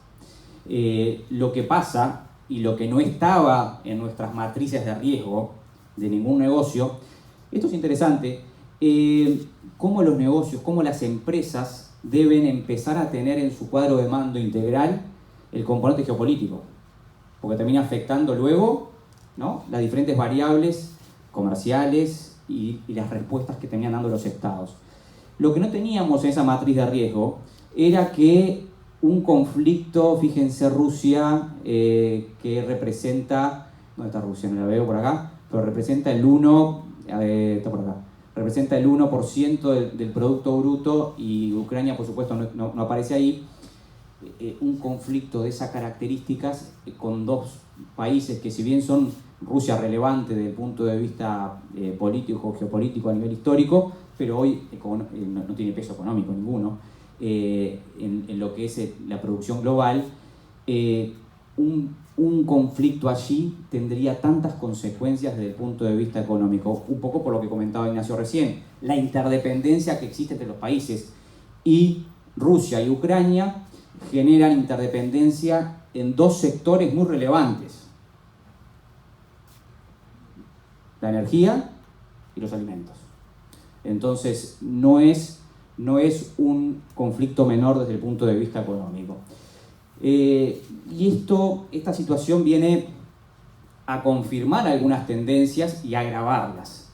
Lo que pasa y lo que no estaba en nuestras matrices de riesgo de ningún negocio, esto es interesante, cómo los negocios, cómo las empresas deben empezar a tener en su cuadro de mando integral el componente geopolítico, porque termina afectando luego, ¿no?, las diferentes variables comerciales y las respuestas que terminan dando los estados. Lo que no teníamos en esa matriz de riesgo era que un conflicto, fíjense Rusia, que representa, ¿dónde está Rusia? No la veo por acá, pero representa el 1, está por acá, representa el 1% del Producto Bruto y Ucrania, por supuesto, no aparece ahí. Un conflicto de esas características con dos países que, si bien son Rusia relevante desde el punto de vista político, geopolítico a nivel histórico, pero hoy no tiene peso económico ninguno en lo que es la producción global, un conflicto allí tendría tantas consecuencias desde el punto de vista económico, un poco por lo que comentaba Ignacio recién, la interdependencia que existe entre los países, y Rusia y Ucrania generan interdependencia en dos sectores muy relevantes: la energía y los alimentos. Entonces no es un conflicto menor desde el punto de vista económico. Y esta situación viene a confirmar algunas tendencias y a agravarlas.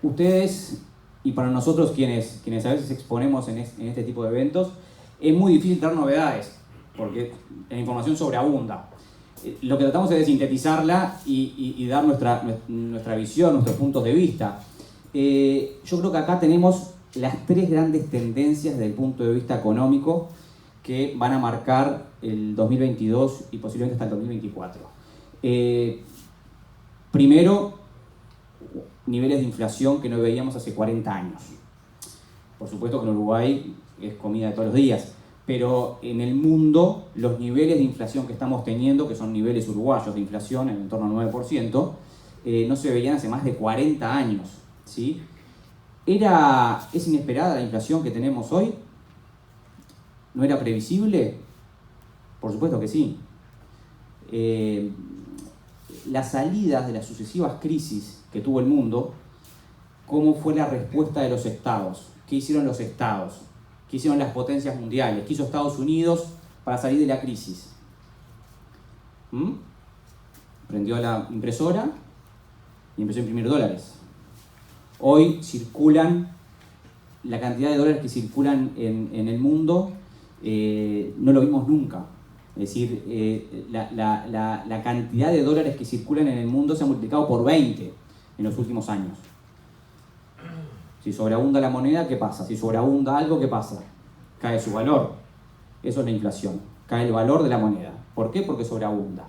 Ustedes, y para nosotros quienes a veces exponemos en este tipo de eventos, es muy difícil dar novedades, porque la información sobreabunda. Lo que tratamos es de sintetizarla y dar nuestra visión, nuestros puntos de vista. Yo creo que acá tenemos las tres grandes tendencias desde el punto de vista económico que van a marcar el 2022 y posiblemente hasta el 2024. Primero, niveles de inflación que no veíamos hace 40 años. Por supuesto que en Uruguay es comida de todos los días, pero en el mundo los niveles de inflación que estamos teniendo, que son niveles uruguayos de inflación en torno al 9%, no se veían hace más de 40 años, ¿sí? ¿Es inesperada la inflación que tenemos hoy? ¿No era previsible? Por supuesto que sí. Las salidas de las sucesivas crisis que tuvo el mundo, ¿cómo fue la respuesta de los estados? ¿Qué hicieron los estados? ¿Qué hicieron las potencias mundiales? ¿Qué hizo Estados Unidos para salir de la crisis? Prendió la impresora y empezó a imprimir dólares. Hoy la cantidad de dólares que circulan en el mundo, no lo vimos nunca. Es decir, la cantidad de dólares que circulan en el mundo se ha multiplicado por 20 en los últimos años. Si sobreabunda la moneda, ¿qué pasa? Si sobreabunda algo, ¿qué pasa? Cae su valor. Eso es la inflación. Cae el valor de la moneda. ¿Por qué? Porque sobreabunda.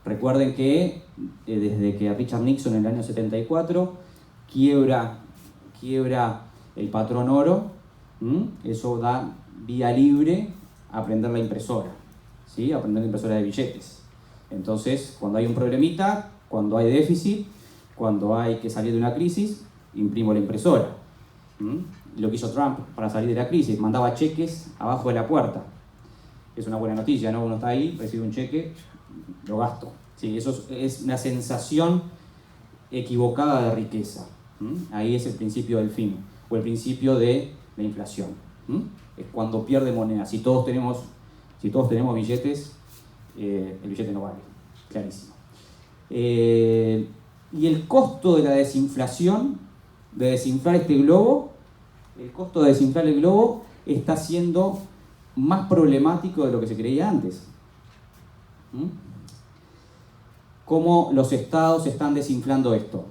Recuerden que desde que Richard Nixon en el año 74 quiebra el patrón oro, eso da vía libre a prender la impresora, ¿sí? A prender la impresora de billetes. Entonces, cuando hay un problemita, cuando hay déficit, cuando hay que salir de una crisis, imprimo la impresora. Lo que hizo Trump para salir de la crisis, mandaba cheques abajo de la puerta. Es una buena noticia, ¿no? Uno está ahí, recibe un cheque, lo gasto. Sí, eso es una sensación equivocada de riqueza. Ahí es el principio del fin, o el principio de la inflación. Es cuando pierde moneda. Si todos tenemos billetes, el billete no vale, clarísimo. Y el costo de la desinflación, de desinflar este globo, el costo de desinflar el globo está siendo más problemático de lo que se creía antes. ¿Cómo los estados están desinflando esto?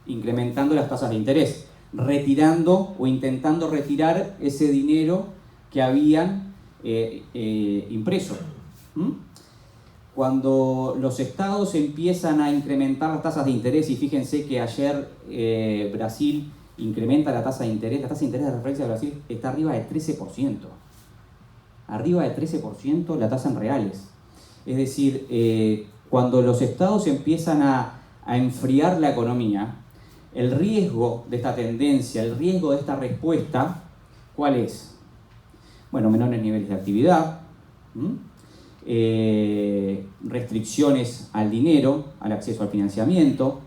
Incrementando las tasas de interés, retirando o intentando retirar ese dinero que habían impreso. Cuando los estados empiezan a incrementar las tasas de interés, y fíjense que ayer Brasil incrementa la tasa de interés de referencia de Brasil está arriba de 13%. Arriba de 13% la tasa en reales. Es decir, cuando los estados empiezan a enfriar la economía, el riesgo de esta tendencia, el riesgo de esta respuesta, ¿cuál es? Bueno, menores niveles de actividad, restricciones al dinero, al acceso al financiamiento,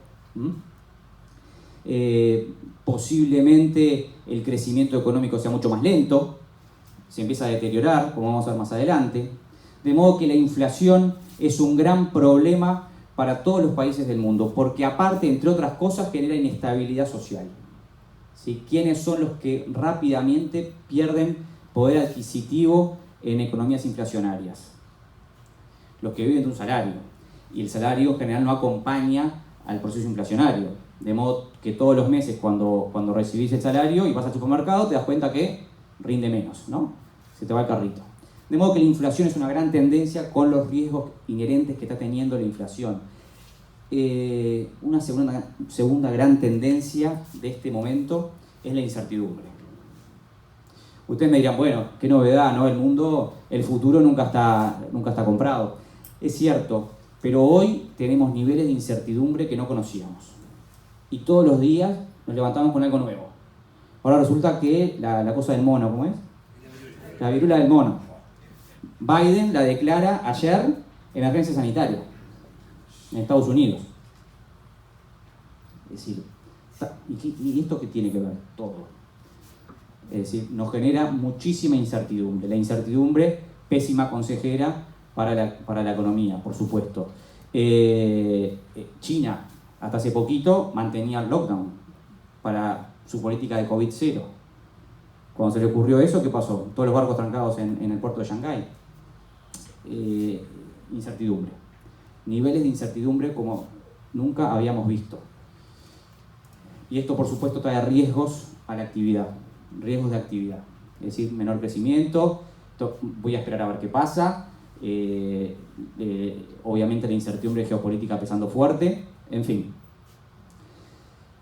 posiblemente el crecimiento económico sea mucho más lento, se empieza a deteriorar, como vamos a ver más adelante, de modo que la inflación es un gran problema para todos los países del mundo, porque aparte, entre otras cosas, genera inestabilidad social. ¿Sí? ¿Quiénes son los que rápidamente pierden poder adquisitivo en economías inflacionarias? Los que viven de un salario, y el salario en general no acompaña al proceso inflacionario. De modo que todos los meses cuando recibís el salario y vas al supermercado te das cuenta que rinde menos, ¿no? Se te va el carrito. De modo que la inflación es una gran tendencia con los riesgos inherentes que está teniendo la inflación. Una segunda gran tendencia de este momento es la incertidumbre. Ustedes me dirán, bueno, qué novedad, ¿no? El futuro nunca está comprado. Es cierto, pero hoy tenemos niveles de incertidumbre que no conocíamos. Y todos los días nos levantamos con algo nuevo. Ahora resulta que la cosa del mono, ¿cómo es? La viruela del mono. Biden la declara ayer emergencia sanitaria en Estados Unidos. Es decir, ¿y esto qué tiene que ver? Todo. Es decir, nos genera muchísima incertidumbre. La incertidumbre, pésima consejera para la economía, por supuesto. China, hasta hace poquito, mantenía el lockdown para su política de COVID-0. Cuando se le ocurrió eso, ¿qué pasó? Todos los barcos trancados en el puerto de Shanghái. Incertidumbre. Niveles de incertidumbre como nunca habíamos visto. Y esto, por supuesto, trae riesgos a la actividad. Riesgos de actividad. Es decir, menor crecimiento. Voy a esperar a ver qué pasa. Obviamente la incertidumbre geopolítica pesando fuerte. En fin.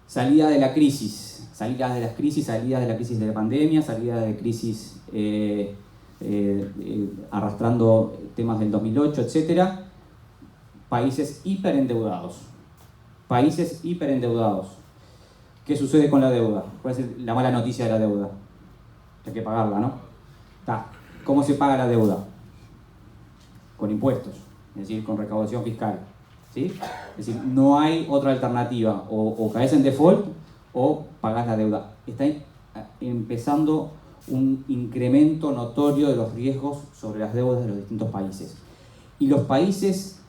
Salida de la crisis. Salida de la crisis de la pandemia, salida de crisis arrastrando temas del 2008, etc. Países hiperendeudados. Países hiperendeudados. ¿Qué sucede con la deuda? ¿Cuál es la mala noticia de la deuda? Hay que pagarla, ¿no? ¿Cómo se paga la deuda? Con impuestos, es decir, con recaudación fiscal. ¿Sí? Es decir, no hay otra alternativa. O caes en default o pagás la deuda. Está empezando un incremento notorio de los riesgos sobre las deudas de los distintos países. Y los países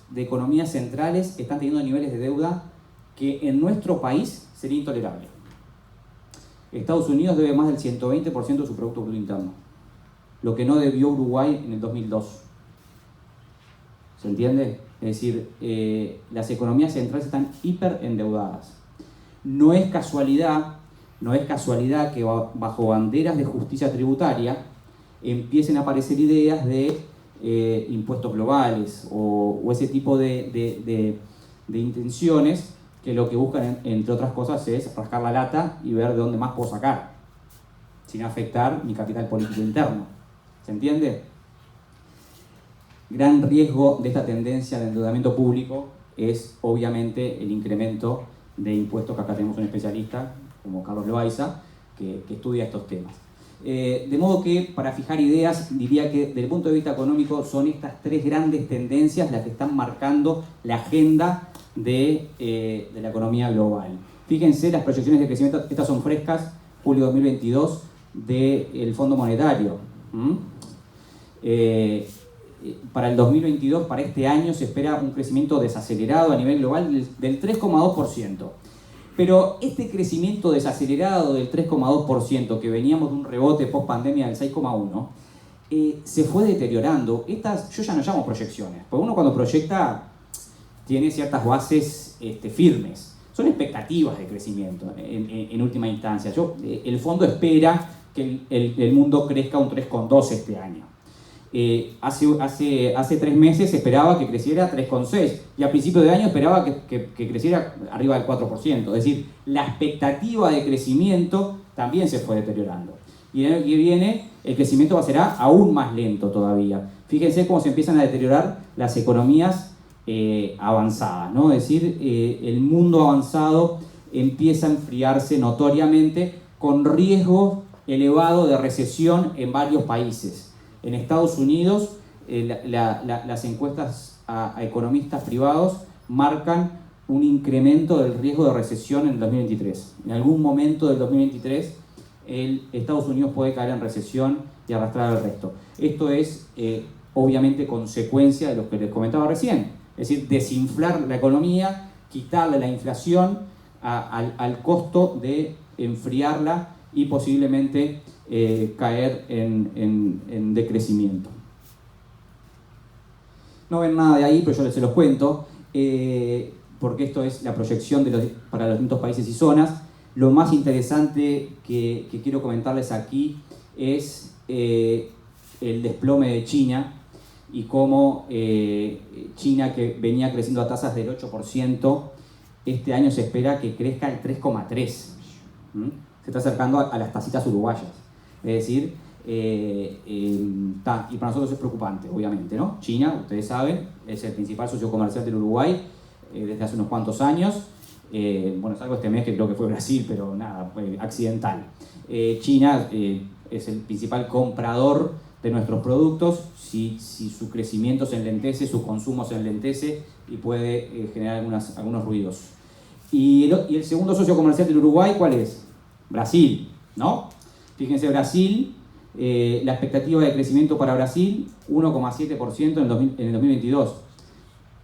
de economías centrales están teniendo niveles de deuda que en nuestro país sería intolerable. Estados Unidos debe más del 120% de su Producto Bruto Interno, lo que no debió Uruguay en el 2002. ¿Se entiende? Es decir, las economías centrales están hiperendeudadas. No es casualidad que bajo banderas de justicia tributaria empiecen a aparecer ideas de impuestos globales o ese tipo de intenciones que lo que buscan, entre otras cosas, es rascar la lata y ver de dónde más puedo sacar, sin afectar mi capital político interno. ¿Se entiende? Gran riesgo de esta tendencia de endeudamiento público es, obviamente, el incremento de impuestos, que acá tenemos un especialista, como Carlos Loaiza, que estudia estos temas. De modo que, para fijar ideas, diría que, desde el punto de vista económico, son estas tres grandes tendencias las que están marcando la agenda de la economía global. Fíjense las proyecciones de crecimiento, estas son frescas, julio 2022, del Fondo Monetario. Para el 2022, para este año, se espera un crecimiento desacelerado a nivel global del 3,2%. Pero este crecimiento desacelerado del 3,2%, que veníamos de un rebote post-pandemia del 6,1%, se fue deteriorando. Estas, yo ya no llamo proyecciones, porque uno cuando proyecta tiene ciertas bases firmes. Son expectativas de crecimiento en última instancia. El fondo espera que el mundo crezca un 3,2 este año. Hace 3 meses esperaba que creciera 3,6 y a principio de año esperaba que creciera arriba del 4%. Es decir, la expectativa de crecimiento también se fue deteriorando. Y el año que viene el crecimiento será aún más lento todavía. Fíjense cómo se empiezan a deteriorar las economías avanzadas, ¿no? Es decir, el mundo avanzado empieza a enfriarse notoriamente con riesgo elevado de recesión en varios países. En Estados Unidos, las encuestas a economistas privados marcan un incremento del riesgo de recesión en el 2023. En algún momento del 2023, Estados Unidos puede caer en recesión y arrastrar al resto. Esto es, obviamente, consecuencia de lo que les comentaba recién. Es decir, desinflar la economía, quitarle la inflación al costo de enfriarla y posiblemente caer en decrecimiento. No ven nada de ahí, pero yo se los cuento. porque esto es la proyección para los distintos países y zonas. Lo más interesante que quiero comentarles aquí es el desplome de China y cómo China, que venía creciendo a tasas del 8%, este año se espera que crezca al 3,3%. Se está acercando a las tasitas uruguayas. Es decir, y para nosotros es preocupante, obviamente, ¿no? China, ustedes saben, es el principal socio comercial del Uruguay desde hace unos cuantos años. Bueno, salvo este mes que creo que fue Brasil, pero nada, fue accidental. China es el principal comprador de nuestros productos. Si su crecimiento se enlentece, su consumo se enlentece y puede generar algunos ruidos. Y el segundo socio comercial del Uruguay, ¿cuál es? Brasil, ¿no? Fíjense, Brasil, la expectativa de crecimiento para Brasil, 1,7% en el 2022.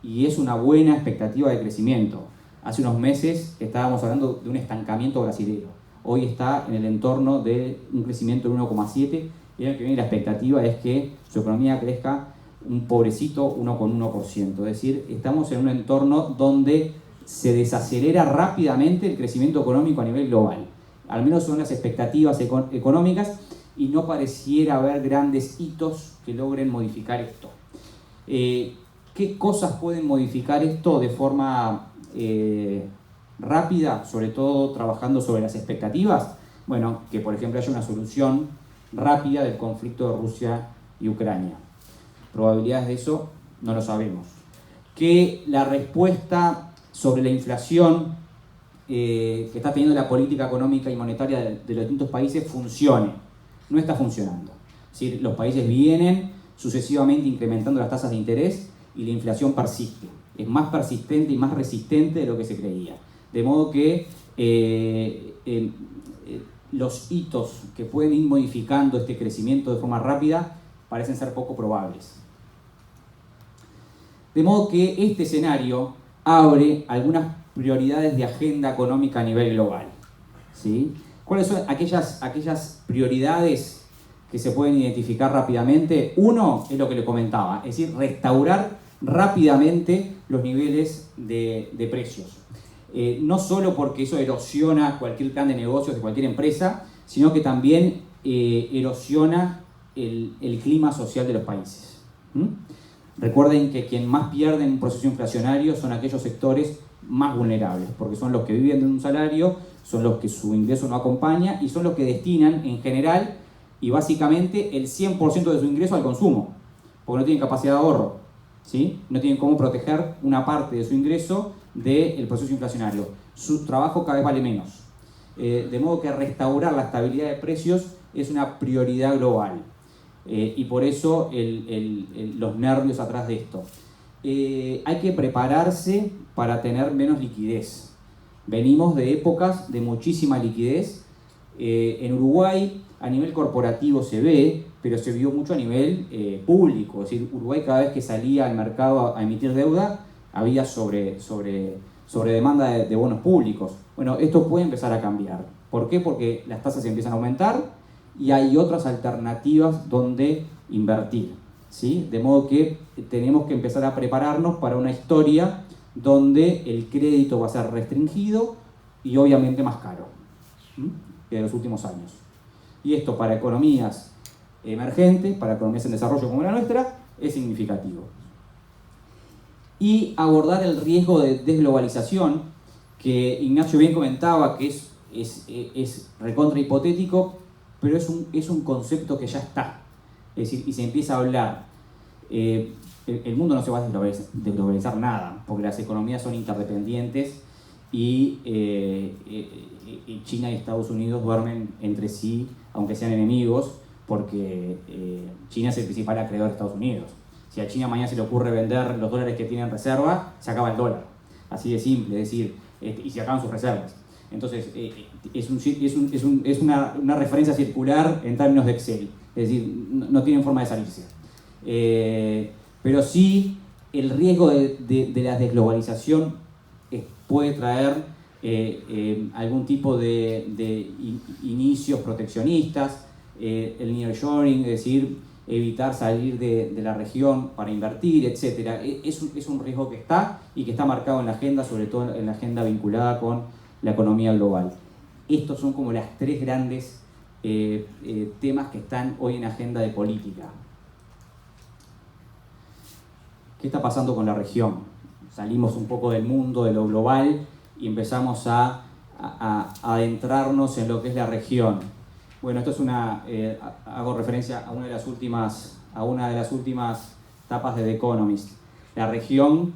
Y es una buena expectativa de crecimiento. Hace unos meses estábamos hablando de un estancamiento brasilero. Hoy está en el entorno de un crecimiento del 1,7%. Y el año que viene la expectativa es que su economía crezca un pobrecito 1,1%. Es decir, estamos en un entorno donde se desacelera rápidamente el crecimiento económico a nivel global. Al menos son las expectativas económicas y no pareciera haber grandes hitos que logren modificar esto. ¿Qué cosas pueden modificar esto de forma rápida, sobre todo trabajando sobre las expectativas? Bueno, que por ejemplo haya una solución rápida del conflicto de Rusia y Ucrania. Probabilidades de eso no lo sabemos. Que la respuesta sobre la inflación que está teniendo la política económica y monetaria de los distintos países funcione. No está funcionando. Es decir, los países vienen sucesivamente incrementando las tasas de interés y la inflación persiste. Es más persistente y más resistente de lo que se creía. De modo que los hitos que pueden ir modificando este crecimiento de forma rápida parecen ser poco probables. De modo que este escenario abre algunas prioridades de agenda económica a nivel global, ¿sí? ¿Cuáles son aquellas prioridades que se pueden identificar rápidamente? Uno es lo que le comentaba, es decir, restaurar rápidamente los niveles de precios. No solo porque eso erosiona cualquier plan de negocios de cualquier empresa, sino que también erosiona el clima social de los países. Recuerden que quien más pierde en un proceso inflacionario son aquellos sectores más vulnerables, porque son los que viven de un salario, son los que su ingreso no acompaña y son los que destinan en general y básicamente el 100% de su ingreso al consumo, porque no tienen capacidad de ahorro, ¿sí? No tienen cómo proteger una parte de su ingreso del proceso inflacionario. Su trabajo cada vez vale menos. De modo que restaurar la estabilidad de precios es una prioridad global. Y por eso los nervios atrás de esto. Hay que prepararse para tener menos liquidez. Venimos de épocas de muchísima liquidez. En Uruguay, a nivel corporativo se ve, pero se vio mucho a nivel público. Es decir, Uruguay cada vez que salía al mercado a emitir deuda, había sobre demanda de bonos públicos. Bueno, esto puede empezar a cambiar. ¿Por qué? Porque las tasas empiezan a aumentar y hay otras alternativas donde invertir, ¿sí? De modo que tenemos que empezar a prepararnos para una historia donde el crédito va a ser restringido y obviamente más caro que de los últimos años. Y esto para economías emergentes, para economías en desarrollo como la nuestra, es significativo. Y abordar el riesgo de desglobalización, que Ignacio bien comentaba que es recontra hipotético, pero es un concepto que ya está. Es decir, y se empieza a hablar. El mundo no se va a desglobalizar nada, porque las economías son interdependientes y China y Estados Unidos duermen entre sí, aunque sean enemigos, porque China es el principal acreedor de Estados Unidos. Si a China mañana se le ocurre vender los dólares que tiene en reserva, se acaba el dólar. Así de simple, es decir, y se acaban sus reservas. Entonces, es una referencia circular en términos de Excel. Es decir, no tienen forma de salirse. Pero sí, el riesgo de la desglobalización puede traer algún tipo de inicios proteccionistas, el nearshoring, es decir, evitar salir de la región para invertir, etc. Es un riesgo que está y que está marcado en la agenda, sobre todo en la agenda vinculada con la economía global. Estos son como las tres grandes temas que están hoy en agenda de política. ¿Qué está pasando con la región? Salimos un poco del mundo, de lo global, y empezamos a adentrarnos en lo que es la región. Bueno, esto es hago referencia a una de las últimas tapas de The Economist. La región,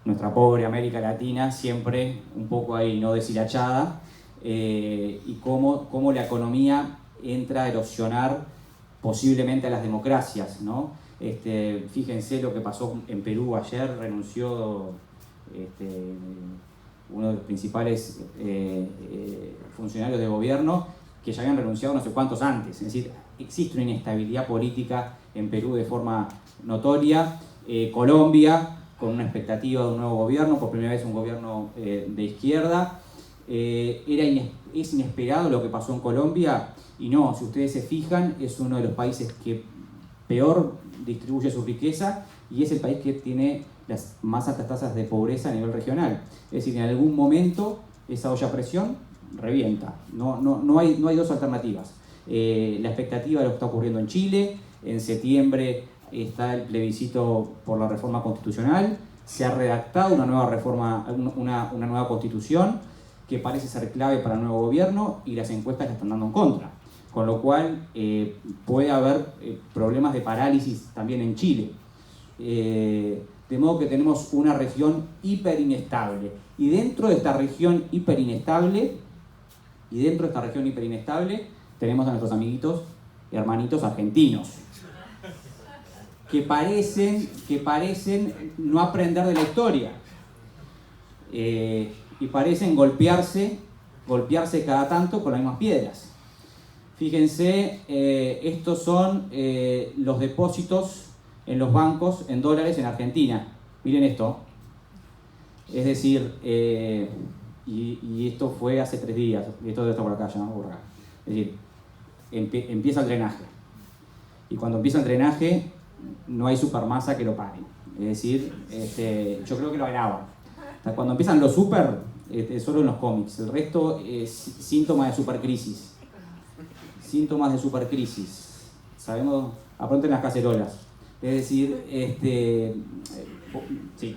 nuestra pobre América Latina, siempre un poco ahí, no deshilachada, y cómo la economía entra a erosionar posiblemente a las democracias, ¿no? Fíjense lo que pasó en Perú ayer, renunció uno de los principales funcionarios de gobierno, que ya habían renunciado no sé cuántos antes. Es decir, existe una inestabilidad política en Perú de forma notoria. Colombia, con una expectativa de un nuevo gobierno, por primera vez un gobierno de izquierda. Es inesperado lo que pasó en Colombia, y no, si ustedes se fijan, es uno de los países que peor distribuye su riqueza y es el país que tiene las más altas tasas de pobreza a nivel regional. Es decir, en algún momento esa olla a presión revienta. No hay dos alternativas. La expectativa de lo que está ocurriendo en Chile. En septiembre está el plebiscito por la reforma constitucional. Se ha redactado una nueva reforma, una nueva constitución que parece ser clave para el nuevo gobierno, y las encuestas la están dando en contra. Con lo cual puede haber problemas de parálisis también en Chile. De modo que tenemos una región hiperinestable. Y dentro de esta región hiperinestable, tenemos a nuestros amiguitos y hermanitos argentinos, que parecen no aprender de la historia. Y parecen golpearse cada tanto con las mismas piedras. Fíjense, estos son los depósitos en los bancos en dólares en Argentina. Miren esto. Es decir, y esto fue hace 3 días, y esto por acá, ya, por acá. Es decir, empieza el drenaje. Y cuando empieza el drenaje, no hay supermasa que lo pare. Es decir, yo creo que lo agravan. Cuando empiezan los super, solo en los cómics. El resto es síntomas de supercrisis. Sabemos, apronten las cacerolas. Es decir, sí,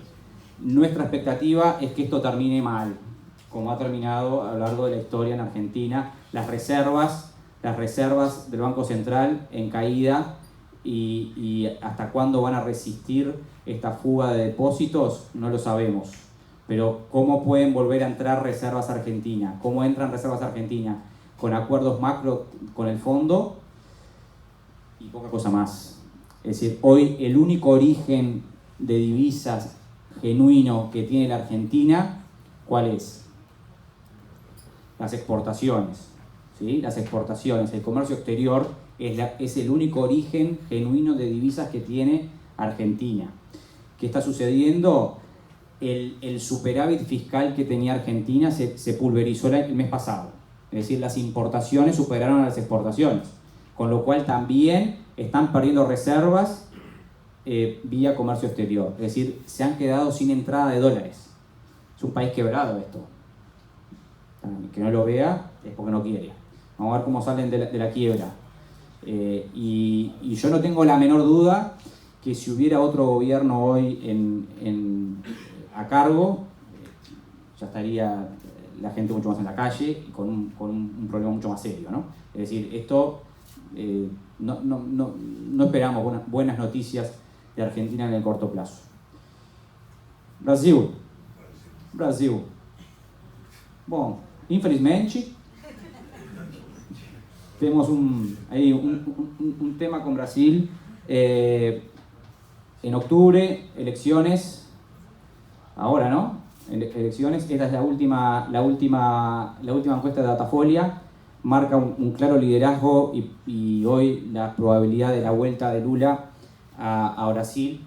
nuestra expectativa es que esto termine mal, como ha terminado a lo largo de la historia en Argentina. Las reservas del Banco Central en caída, y hasta cuándo van a resistir esta fuga de depósitos no lo sabemos. Pero ¿cómo pueden volver a entrar reservas argentinas? ¿Cómo entran reservas argentinas? Con acuerdos macro con el fondo y poca cosa más. Es decir, hoy el único origen de divisas genuino que tiene la Argentina, ¿cuál es? Las exportaciones. ¿Sí? Las exportaciones, el comercio exterior es el único origen genuino de divisas que tiene Argentina. ¿Qué está sucediendo? El superávit fiscal que tenía Argentina se pulverizó el mes pasado. Es decir, las importaciones superaron a las exportaciones, con lo cual también están perdiendo reservas vía comercio exterior. Es decir, se han quedado sin entrada de dólares. Es un país quebrado esto. Que no lo vea es porque no quiere. Vamos a ver cómo salen de la quiebra. Y yo no tengo la menor duda que si hubiera otro gobierno hoy a cargo, ya estaría la gente mucho más en la calle y con un problema mucho más serio, ¿no? Es decir, esto no esperamos buenas noticias de Argentina en el corto plazo. Brasil. Bom, infelizmente tenemos un tema con Brasil. En octubre, elecciones. Ahora, ¿no? Elecciones. Esta es la última encuesta de Datafolia. Marca un claro liderazgo y hoy la probabilidad de la vuelta de Lula a Brasil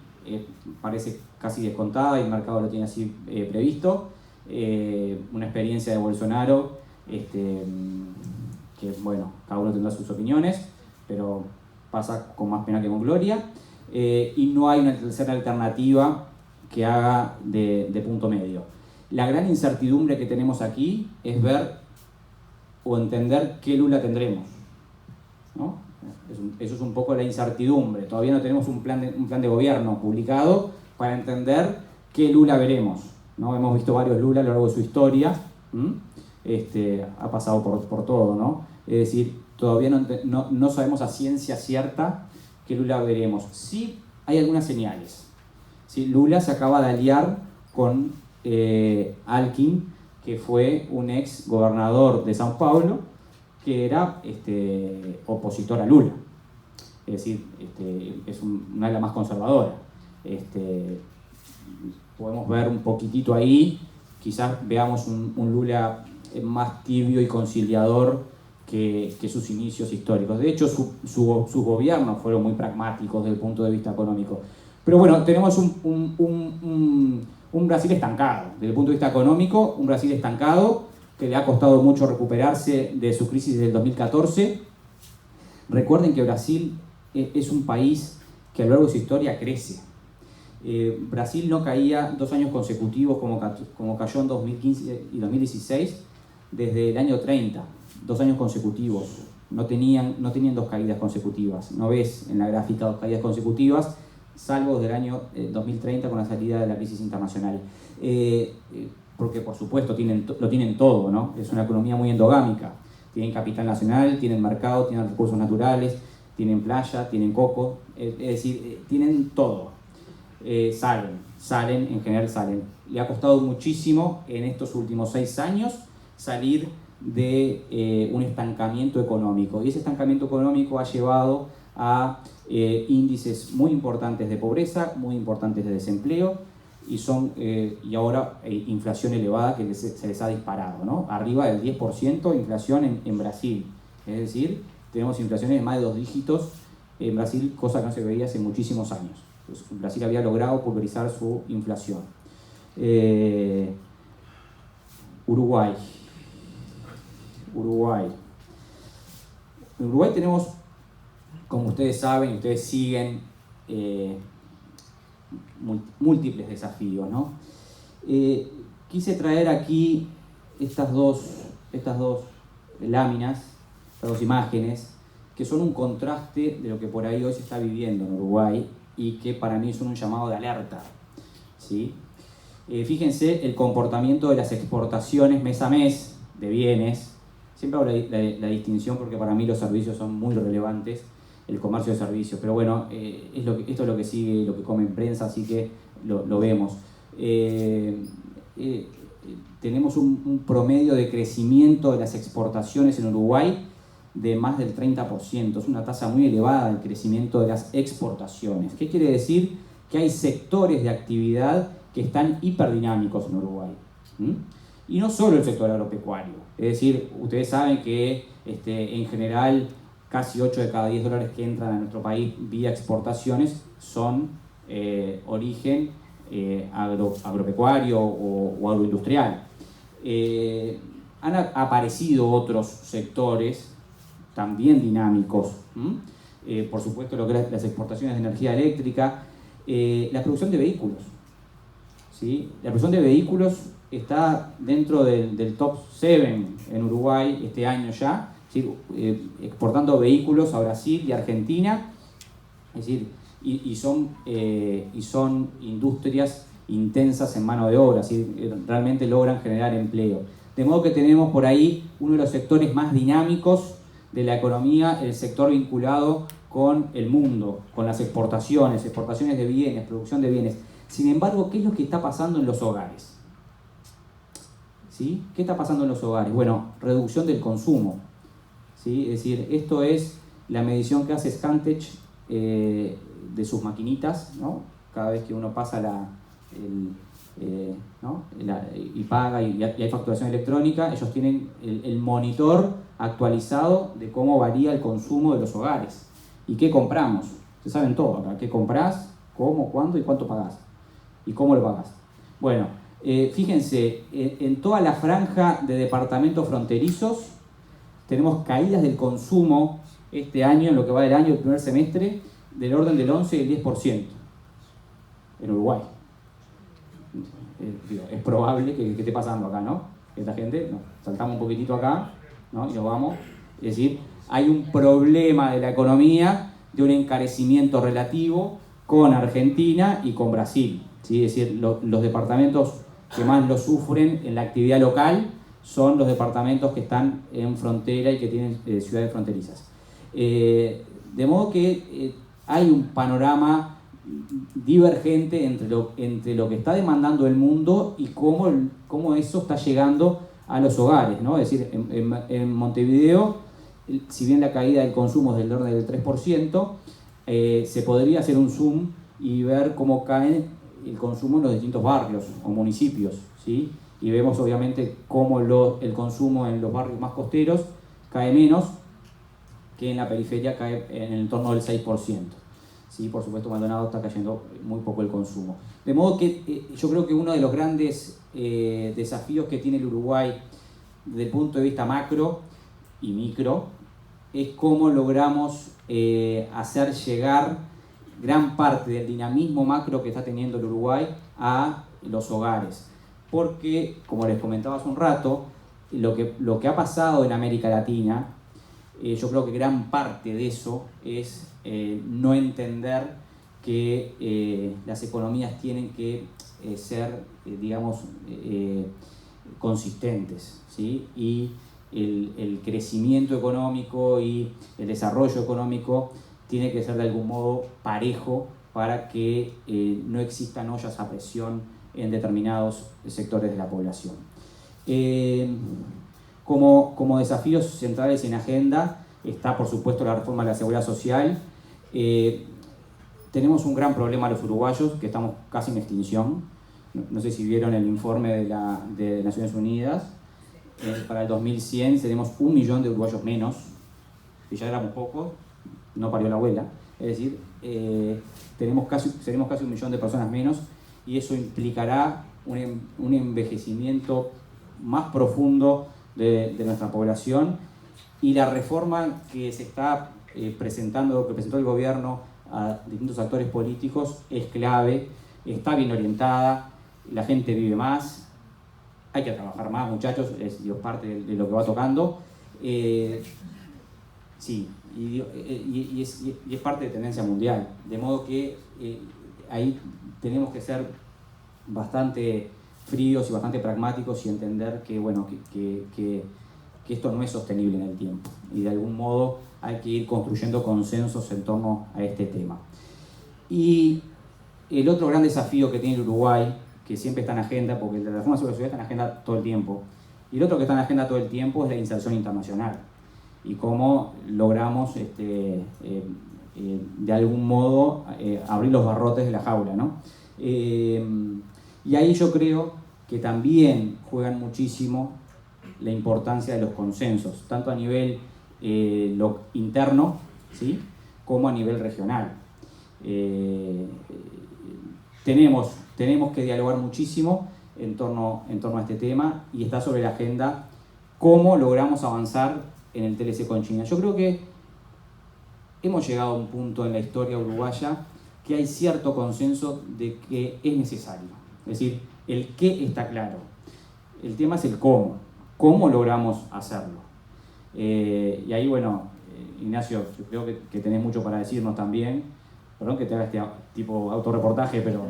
parece casi descontada, y el mercado lo tiene así previsto. Una experiencia de Bolsonaro, que bueno, cada uno tendrá sus opiniones, pero pasa con más pena que con gloria, y no hay una tercera alternativa que haga de punto medio. La gran incertidumbre que tenemos aquí es ver o entender qué Lula tendremos, ¿no? Eso es un poco la incertidumbre. Todavía no tenemos un plan de gobierno publicado para entender qué Lula veremos, ¿no? Hemos visto varios Lula a lo largo de su historia, ha pasado por todo, ¿no? Es decir, todavía no sabemos a ciencia cierta qué Lula veremos. Sí hay algunas señales. ¿Sí? Lula se acaba de aliar con Alckmin, que fue un ex gobernador de São Paulo, que era opositor a Lula. Es decir, es una ala más conservadora. Podemos ver un poquitito ahí, quizás veamos un Lula más tibio y conciliador que sus inicios históricos. De hecho, sus gobiernos fueron muy pragmáticos desde el punto de vista económico. Pero bueno, tenemos un Brasil estancado. Desde el punto de vista económico, un Brasil estancado que le ha costado mucho recuperarse de su crisis del 2014. Recuerden que Brasil es un país que a lo largo de su historia crece. Brasil no caía 2 años consecutivos como cayó en 2015 y 2016 desde el año 30. 2 años consecutivos. No tenían 2 caídas consecutivas. No ves en la gráfica 2 caídas consecutivas, salvo desde el año 2030 con la salida de la crisis internacional. Porque por supuesto lo tienen todo, ¿no? Es una economía muy endogámica. Tienen capital nacional, tienen mercado, tienen recursos naturales, tienen playa, tienen coco, es decir, tienen todo. Salen, en general salen. Le ha costado muchísimo en estos últimos 6 años salir de un estancamiento económico. Y ese estancamiento económico ha llevado a índices muy importantes de pobreza, muy importantes de desempleo, y ahora inflación elevada que se les ha disparado, ¿no? Arriba del 10% de inflación en Brasil. Es decir, tenemos inflaciones de más de 2 dígitos en Brasil, cosa que no se veía hace muchísimos años. Pues Brasil había logrado pulverizar su inflación. Uruguay. En Uruguay tenemos, como ustedes saben y ustedes siguen, múltiples desafíos, ¿no? Quise traer aquí estas dos láminas, estas 2 imágenes, que son un contraste de lo que por ahí hoy se está viviendo en Uruguay y que para mí son un llamado de alerta, ¿sí? Fíjense el comportamiento de las exportaciones mes a mes de bienes. Siempre hago la distinción porque para mí los servicios son muy relevantes, el comercio de servicios, pero bueno, esto es lo que sigue, lo que come en prensa, así que lo vemos. Tenemos un promedio de crecimiento de las exportaciones en Uruguay de más del 30%, es una tasa muy elevada del crecimiento de las exportaciones. ¿Qué quiere decir? Que hay sectores de actividad que están hiperdinámicos en Uruguay. Y no solo el sector agropecuario, es decir, ustedes saben que en general casi 8 de cada 10 dólares que entran a nuestro país vía exportaciones son origen agropecuario o agroindustrial. Han aparecido otros sectores también dinámicos, por supuesto lo que es las exportaciones de energía eléctrica, la producción de vehículos, ¿sí? La producción de vehículos está dentro del top 7 en Uruguay este año ya, ¿sí? Exportando vehículos a Brasil y Argentina, es decir, y son industrias intensas en mano de obra, ¿sí? Realmente logran generar empleo. De modo que tenemos por ahí uno de los sectores más dinámicos de la economía, el sector vinculado con el mundo, con las exportaciones de bienes, producción de bienes. Sin embargo, ¿qué es lo que está pasando en los hogares? ¿Sí? ¿Qué está pasando en los hogares? Bueno, reducción del consumo, ¿sí? Es decir, esto es la medición que hace Scantech de sus maquinitas, ¿no? Cada vez que uno pasa y paga y hay facturación electrónica, ellos tienen el monitor actualizado de cómo varía el consumo de los hogares y qué compramos. Ustedes saben todo acá, qué comprás, cómo, cuándo y cuánto pagás y cómo lo pagás. Bueno, fíjense, en toda la franja de departamentos fronterizos tenemos caídas del consumo este año, en lo que va del año, el primer semestre, del orden del 11 y el 10% en Uruguay. Es probable que esté pasando acá, ¿no? Esta gente, no, saltamos un poquitito acá, ¿no? Y nos vamos. Es decir, hay un problema de la economía, de un encarecimiento relativo con Argentina y con Brasil, ¿sí? Es decir, los departamentos que más lo sufren en la actividad local son los departamentos que están en frontera y que tienen ciudades fronterizas. De modo que hay un panorama divergente entre lo que está demandando el mundo y cómo eso está llegando a los hogares, ¿no? Es decir, en Montevideo, si bien la caída del consumo es del orden del 3%, se podría hacer un zoom y ver cómo cae el consumo en los distintos barrios o municipios, ¿sí? Y vemos obviamente cómo el consumo en los barrios más costeros cae menos, que en la periferia cae en el entorno del 6%. Sí, por supuesto, Maldonado está cayendo muy poco el consumo. De modo que yo creo que uno de los grandes desafíos que tiene el Uruguay desde el punto de vista macro y micro es cómo logramos hacer llegar gran parte del dinamismo macro que está teniendo el Uruguay a los hogares. Porque, como les comentaba hace un rato, lo que ha pasado en América Latina, yo creo que gran parte de eso es no entender que las economías tienen que ser, digamos, consistentes, ¿sí? Y el crecimiento económico y el desarrollo económico tiene que ser de algún modo parejo para que no existan ollas a presión en determinados sectores de la población. Como desafíos centrales en agenda está, por supuesto, la reforma de la seguridad social. Tenemos un gran problema los uruguayos, que estamos casi en extinción. No sé si vieron el informe de Naciones Unidas. Para el 2100 tenemos 1 millón de uruguayos menos, y ya éramos pocos, no parió la abuela. Es decir, seremos casi 1 millón de personas menos, y eso implicará un envejecimiento más profundo de nuestra población, y la reforma que se está presentando, que presentó el gobierno a distintos actores políticos, es clave, está bien orientada, la gente vive más, hay que trabajar más, muchachos, es parte de lo que va tocando. Sí, y es parte de tendencia mundial, de modo que ahí tenemos que ser bastante fríos y bastante pragmáticos y entender que, bueno, que esto no es sostenible en el tiempo, y de algún modo hay que ir construyendo consensos en torno a este tema. Y el otro gran desafío que tiene el Uruguay, que siempre está en agenda, porque la reforma sobre la sociedad está en agenda todo el tiempo, y el otro que está en agenda todo el tiempo es la inserción internacional, y cómo logramos de algún modo abrir los barrotes de la jaula, ¿no? Y ahí yo creo que también juegan muchísimo la importancia de los consensos, tanto a nivel interno, ¿sí?, como a nivel regional. Tenemos que dialogar muchísimo en torno a este tema, y está sobre la agenda cómo logramos avanzar en el TLC con China. Yo creo que hemos llegado a un punto en la historia uruguaya que hay cierto consenso de que es necesario. Es decir, el qué está claro. El tema es el cómo. ¿Cómo logramos hacerlo? Y ahí, bueno, Ignacio, yo creo que tenés mucho para decirnos también. Perdón que te haga este tipo autorreportaje, pero...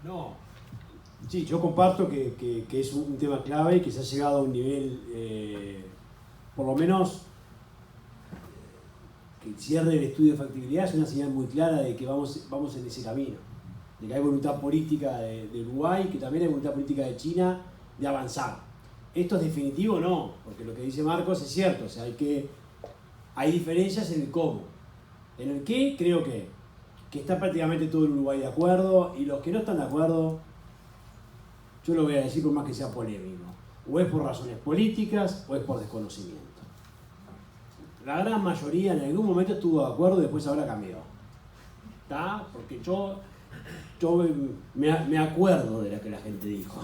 No, sí, yo comparto que es un tema clave y que se ha llegado a un nivel, por lo menos, que el cierre del estudio de factibilidad es una señal muy clara de que vamos en ese camino, de que hay voluntad política de Uruguay, que también hay voluntad política de China de avanzar. ¿Esto es definitivo? No, porque lo que dice Marcos es cierto, o sea, hay diferencias en el cómo. En el qué, creo que está prácticamente todo el Uruguay de acuerdo, y los que no están de acuerdo, yo lo voy a decir por más que sea polémico, o es por razones políticas o es por desconocimiento. La gran mayoría en algún momento estuvo de acuerdo y después ahora cambió. ¿Está? Porque yo me acuerdo de lo que la gente dijo.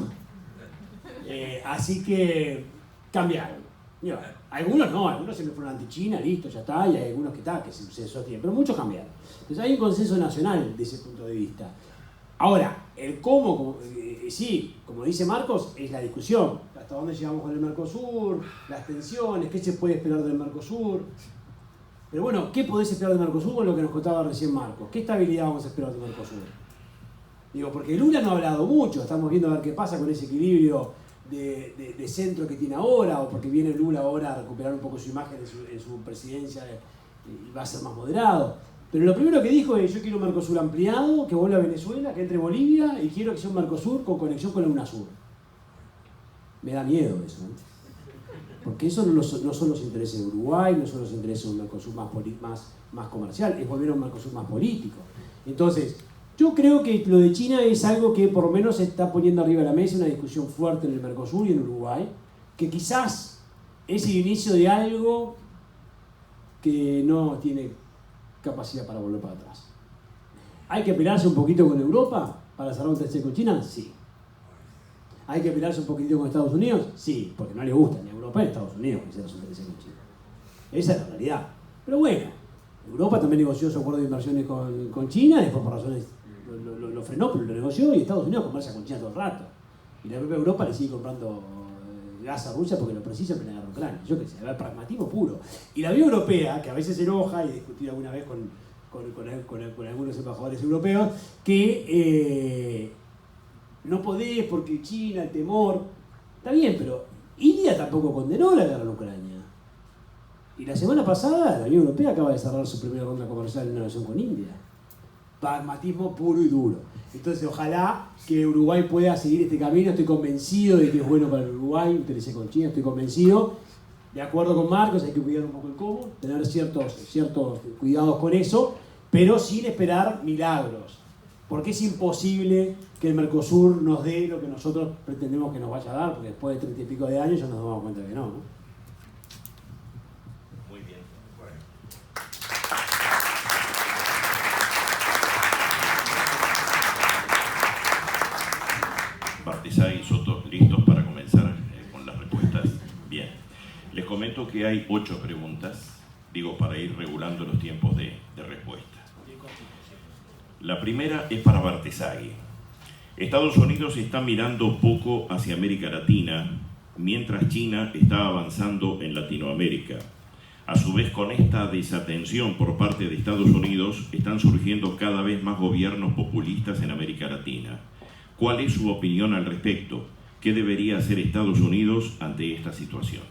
Así que cambiaron. Digo, algunos no, algunos siempre fueron anti-China, listo, ya está, y hay algunos que se sostienen, pero muchos cambiaron. Entonces hay un consenso nacional de ese punto de vista. Ahora, el cómo, sí, como dice Marcos, es la discusión. Hasta dónde llegamos con el Mercosur, las tensiones, qué se puede esperar del Mercosur. Pero bueno, ¿qué podés esperar del Mercosur con lo que nos contaba recién Marcos? ¿Qué estabilidad vamos a esperar del Mercosur? Digo, porque Lula no ha hablado mucho, estamos viendo a ver qué pasa con ese equilibrio de centro que tiene ahora, o porque viene Lula ahora a recuperar un poco su imagen en su presidencia y va a ser más moderado. Pero lo primero que dijo es: yo quiero un Mercosur ampliado, que vuelva a Venezuela, que entre Bolivia, y quiero que sea un Mercosur con conexión con la UNASUR. Me da miedo eso, ¿eh? Porque eso no son los intereses de Uruguay, no son los intereses de un Mercosur más comercial, es volver a un Mercosur más político. Entonces, yo creo que lo de China es algo que por lo menos se está poniendo arriba de la mesa, una discusión fuerte en el Mercosur y en Uruguay, que quizás es el inicio de algo que no tiene capacidad para volver para atrás. ¿Hay que pelearse un poquito con Europa para cerrar un TC con China? Sí. ¿Hay que pelearse un poquitito con Estados Unidos? Sí, porque no le gusta ni a Europa ni a Estados Unidos que cierre un TC con China. Esa es la realidad. Pero bueno, Europa también negoció su acuerdo de inversiones con China, después por razones lo frenó, pero lo negoció, y Estados Unidos comercia con China todo el rato. Y la propia Europa le sigue comprando gas a Rusia porque lo precisa en plena guerra Ucrania. Yo qué sé, el pragmatismo puro. Y la Unión Europea, que a veces se enoja, y he discutido alguna vez con algunos embajadores europeos, que no podés porque China, el temor. Está bien, pero India tampoco condenó la guerra en Ucrania. Y la semana pasada la Unión Europea acaba de cerrar su primera ronda comercial en negociación con India. Pragmatismo puro y duro. Entonces, ojalá que Uruguay pueda seguir este camino. Estoy convencido de que es bueno para el Uruguay. Interesé con China, estoy convencido. De acuerdo con Marcos, hay que cuidar un poco el cómo, tener ciertos cuidados con eso, pero sin esperar milagros. Porque es imposible que el Mercosur nos dé lo que nosotros pretendemos que nos vaya a dar, porque después de 30 y pico de años ya nos damos cuenta que no, ¿no? Muy bien. Bueno. Bartesay y Soto, listos para comenzar con las respuestas. Bien. Les comento que hay 8 preguntas, digo, para ir regulando los tiempos de respuesta. La primera es para Bartesay. Estados Unidos está mirando poco hacia América Latina, mientras China está avanzando en Latinoamérica. A su vez, con esta desatención por parte de Estados Unidos, están surgiendo cada vez más gobiernos populistas en América Latina. ¿Cuál es su opinión al respecto? ¿Qué debería hacer Estados Unidos ante esta situación?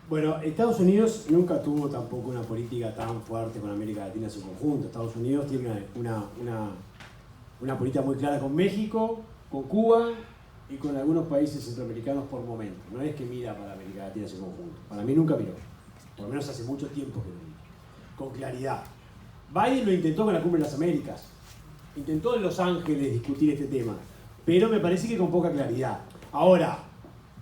Bueno, Estados Unidos nunca tuvo tampoco una política tan fuerte con América Latina en su conjunto. Estados Unidos tiene una política muy clara con México, con Cuba y con algunos países centroamericanos por momento. No es que mira para América Latina en su conjunto. Para mí nunca miró. Por lo menos hace mucho tiempo que lo mira. Con claridad. Biden lo intentó con la Cumbre de las Américas. Intentó en Los Ángeles discutir este tema. Pero me parece que con poca claridad. Ahora,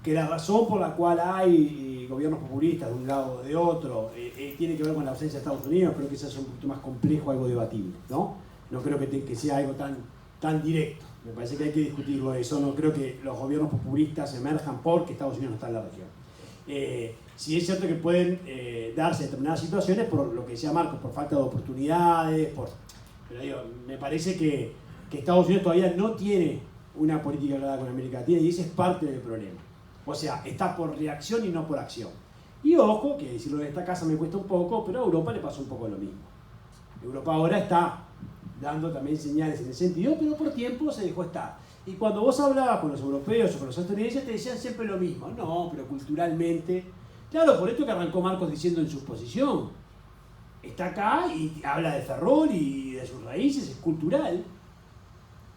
que la razón por la cual hay gobiernos populistas de un lado o de otro tiene que ver con la ausencia de Estados Unidos, creo que eso es un poquito más complejo, algo debatible, ¿no? No creo que sea algo tan directo. Me parece que hay que discutirlo eso. No creo que los gobiernos populistas emerjan porque Estados Unidos no está en la región. Sí es cierto que pueden darse determinadas situaciones por lo que decía Marcos, por falta de oportunidades, pero digo, me parece que Estados Unidos todavía no tiene una política clara con América Latina, y ese es parte del problema. O sea, está por reacción y no por acción. Y ojo, que decirlo en esta casa me cuesta un poco, pero a Europa le pasó un poco lo mismo. Europa ahora está dando también señales en ese sentido, pero por tiempo se dejó estar. Y cuando vos hablabas con los europeos o con los estadounidenses, te decían siempre lo mismo. No, pero culturalmente... Claro, por esto que arrancó Marcos diciendo en su exposición. Está acá y habla de Ferrol y de sus raíces, es cultural.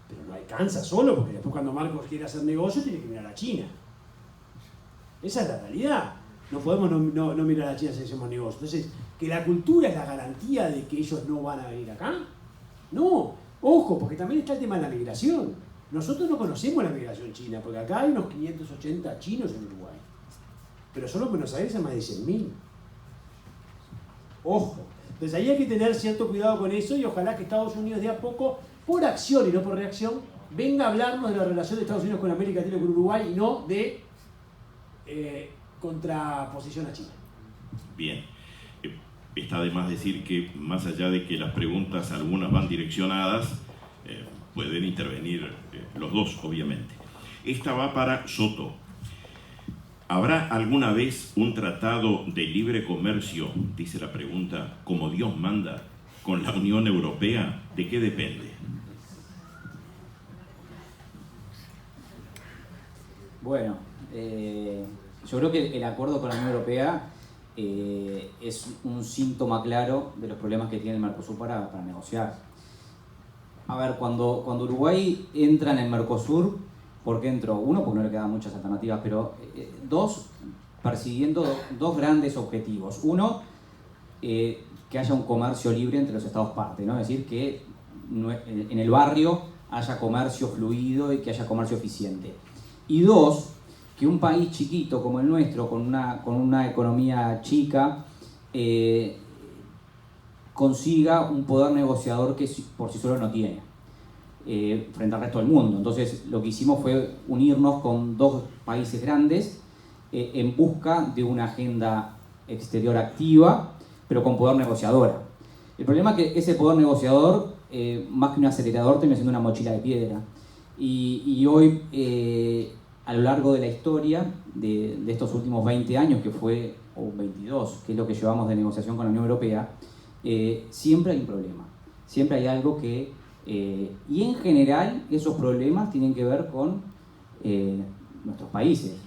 Pero no alcanza solo, porque después cuando Marcos quiere hacer negocio tiene que mirar a China. Esa es la realidad. No podemos no mirar a China si hacemos negocio. Entonces, ¿que la cultura es la garantía de que ellos no van a venir acá? No. Ojo, porque también está el tema de la migración. Nosotros no conocemos la migración china, porque acá hay unos 580 chinos en Uruguay. Pero solo en Buenos Aires hay más de 100.000. Ojo. Entonces ahí hay que tener cierto cuidado con eso, y ojalá que Estados Unidos de a poco, por acción y no por reacción, venga a hablarnos de la relación de Estados Unidos con América Latina y con Uruguay, y no de contraposición a China. Bien. Está de más decir que, más allá de que las preguntas algunas van direccionadas, pueden intervenir los dos, obviamente. Esta va para Soto. ¿Habrá alguna vez un tratado de libre comercio, dice la pregunta, como Dios manda, con la Unión Europea? ¿De qué depende? Bueno, yo creo que el acuerdo con la Unión Europea es un síntoma claro de los problemas que tiene el Mercosur para negociar. A ver, cuando Uruguay entra en el Mercosur, ¿por qué entró? Uno, porque no le quedan muchas alternativas, pero dos, persiguiendo dos grandes objetivos. Uno, que haya un comercio libre entre los estados partes, ¿no? Es decir, que en el barrio haya comercio fluido y que haya comercio eficiente. Y dos, que un país chiquito como el nuestro, con una economía chica, consiga un poder negociador que por sí solo no tiene, frente al resto del mundo. Entonces, lo que hicimos fue unirnos con dos países grandes en busca de una agenda exterior activa, pero con poder negociadora. El problema es que ese poder negociador, más que un acelerador, termina siendo una mochila de piedra. Y hoy, a lo largo de la historia de estos últimos 20 años, que fue, o 22, que es lo que llevamos de negociación con la Unión Europea, siempre hay un problema. Siempre hay algo que... y en general, esos problemas tienen que ver con nuestros países.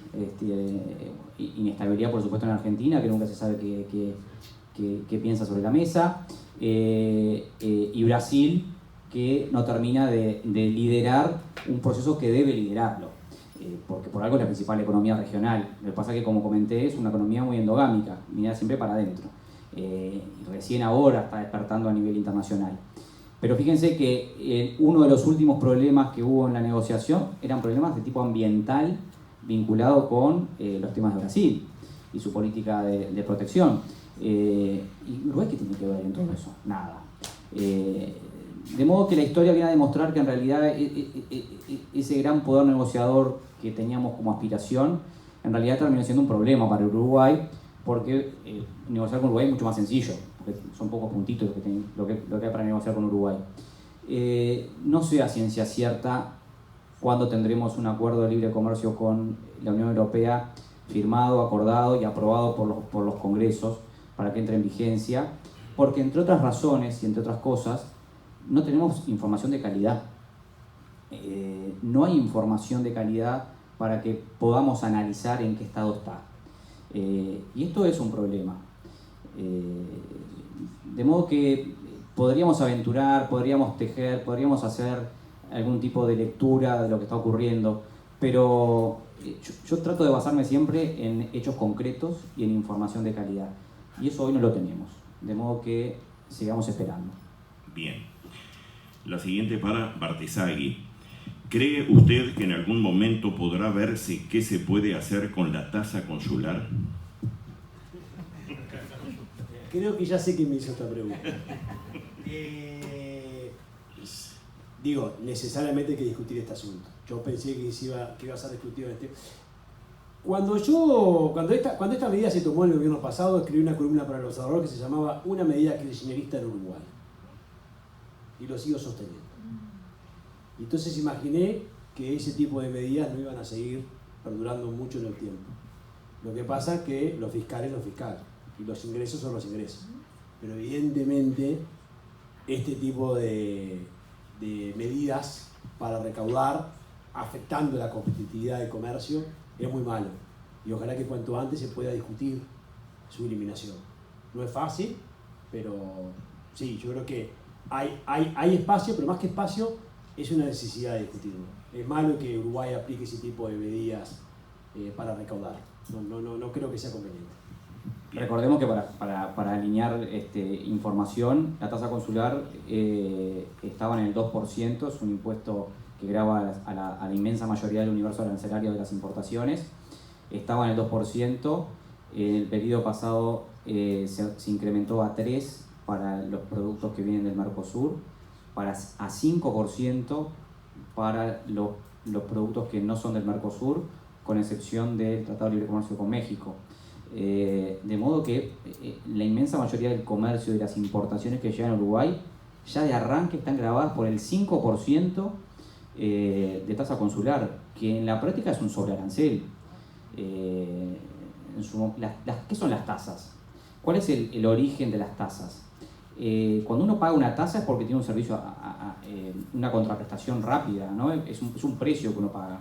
Inestabilidad, por supuesto, en Argentina, que nunca se sabe qué piensa sobre la mesa. Y Brasil, que no termina de liderar un proceso que debe liderarlo, porque por algo es la principal economía regional. Lo que pasa es que, como comenté, es una economía muy endogámica, mira siempre para adentro, y recién ahora está despertando a nivel internacional. Pero fíjense que uno de los últimos problemas que hubo en la negociación eran problemas de tipo ambiental vinculados con los temas de Brasil y su política de protección. ¿Y Uruguay qué tiene que ver en todo eso? Nada. De modo que la historia viene a demostrar que en realidad ese gran poder negociador que teníamos como aspiración, en realidad terminó siendo un problema para Uruguay, porque negociar con Uruguay es mucho más sencillo, porque son pocos puntitos lo que hay para negociar con Uruguay. No sé a ciencia cierta cuándo tendremos un acuerdo de libre comercio con la Unión Europea firmado, acordado y aprobado por los congresos para que entre en vigencia, porque entre otras razones y entre otras cosas, no tenemos información de calidad. No hay información de calidad para que podamos analizar en qué estado está. Y esto es un problema. De modo que podríamos aventurar, podríamos tejer, podríamos hacer algún tipo de lectura de lo que está ocurriendo, pero yo trato de basarme siempre en hechos concretos y en información de calidad. Y eso hoy no lo tenemos. De modo que sigamos esperando. Bien. La siguiente para Bartesagui. ¿Cree usted que en algún momento podrá verse qué se puede hacer con la tasa consular? Creo que ya sé quién me hizo esta pregunta. Digo, necesariamente hay que discutir este asunto. Yo pensé que iba a ser discutido en este... Cuando esta medida se tomó en el gobierno pasado, escribí una columna para El Observador que se llamaba Una medida kirchnerista en Uruguay. Y lo sigo sosteniendo. Entonces imaginé que ese tipo de medidas no iban a seguir perdurando mucho en el tiempo. Lo que pasa es que lo fiscal es lo fiscal y los ingresos son los ingresos. Pero evidentemente este tipo de medidas para recaudar, afectando la competitividad del comercio, es muy malo. Y ojalá que cuanto antes se pueda discutir su eliminación. No es fácil, pero sí, yo creo que hay espacio, pero más que espacio, es una necesidad de discutirlo. Es malo que Uruguay aplique ese tipo de medidas para recaudar. No creo que sea conveniente. Recordemos que para alinear información, la tasa consular estaba en el 2%, es un impuesto que grava a la inmensa mayoría del universo arancelario de las importaciones. Estaba en el 2%, en el periodo pasado se incrementó a 3% para los productos que vienen del Mercosur, a 5% para los productos que no son del Mercosur, con excepción del Tratado de Libre Comercio con México. De modo que la inmensa mayoría del comercio y de las importaciones que llegan a Uruguay ya de arranque están grabadas por el 5% de tasa consular, que en la práctica es un sobrearancel. ¿Qué son las tasas? ¿Cuál es el origen de las tasas? Cuando uno paga una tasa es porque tiene un servicio, una contraprestación rápida, ¿no? Es un precio que uno paga.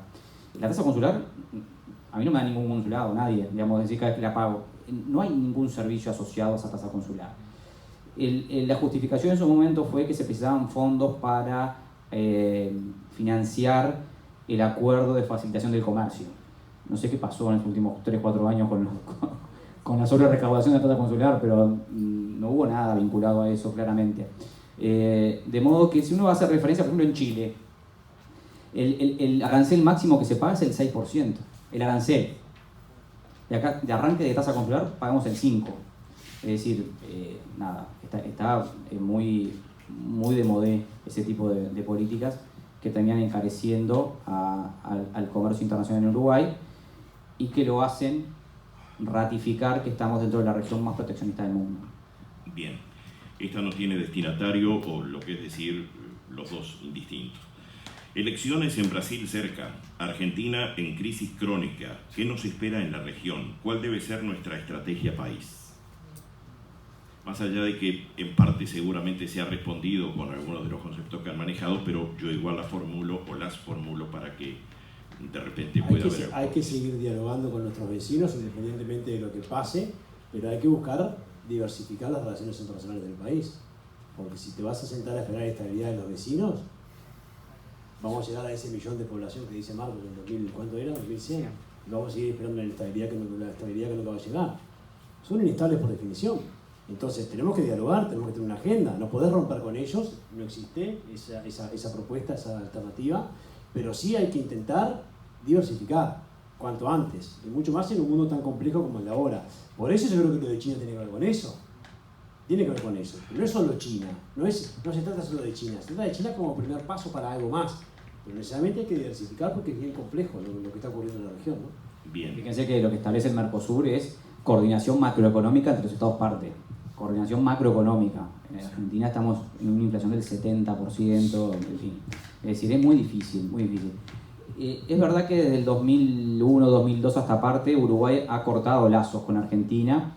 La tasa consular, a mí no me da ningún consulado, nadie, digamos, decir cada vez que la pago. No hay ningún servicio asociado a esa tasa consular. La justificación en su momento fue que se precisaban fondos para financiar el acuerdo de facilitación del comercio. No sé qué pasó en los últimos 3-4 años con la sobre-recaudación de la tasa consular, pero no hubo nada vinculado a eso claramente. De modo que si uno va a hacer referencia, por ejemplo, en Chile, el arancel máximo que se paga es el 6%. El arancel. De arranque de tasa consular pagamos el 5%. Es decir, nada, está muy de modé ese tipo de políticas que terminan encareciendo al comercio internacional en Uruguay y que lo hacen ratificar que estamos dentro de la región más proteccionista del mundo. Bien, esta no tiene destinatario, o lo que es decir, los dos indistintos. Elecciones en Brasil cerca, Argentina en crisis crónica. ¿Qué nos espera en la región? ¿Cuál debe ser nuestra estrategia país? Más allá de que en parte seguramente se ha respondido con algunos de los conceptos que han manejado, pero yo igual las formulo para que de repente pueda haber... Hay que seguir dialogando con nuestros vecinos independientemente de lo que pase, pero hay que buscar diversificar las relaciones internacionales del país. Porque si te vas a sentar a esperar la estabilidad de los vecinos, vamos a llegar a ese millón de población que dice Marcos en 2000, ¿cuánto era? 2100. Y vamos a seguir esperando la estabilidad que nunca va a llegar. Son inestables por definición. Entonces tenemos que dialogar, tenemos que tener una agenda. No podés romper con ellos, no existe esa propuesta, esa alternativa. Pero sí hay que intentar diversificar cuanto antes. Y mucho más en un mundo tan complejo como el de ahora. Por eso yo creo que lo de China tiene que ver con eso. Tiene que ver con eso. Pero no es solo China. No se trata solo de China. Se trata de China como primer paso para algo más. Pero necesariamente hay que diversificar porque es bien complejo lo que está ocurriendo en la región, ¿no? Bien. Fíjense que lo que establece el Mercosur es coordinación macroeconómica entre los estados partes. Coordinación macroeconómica. En Argentina estamos en una inflación del 70%, en fin. Es decir, es muy difícil, muy difícil. Es verdad que desde el 2001, 2002 hasta parte, Uruguay ha cortado lazos con Argentina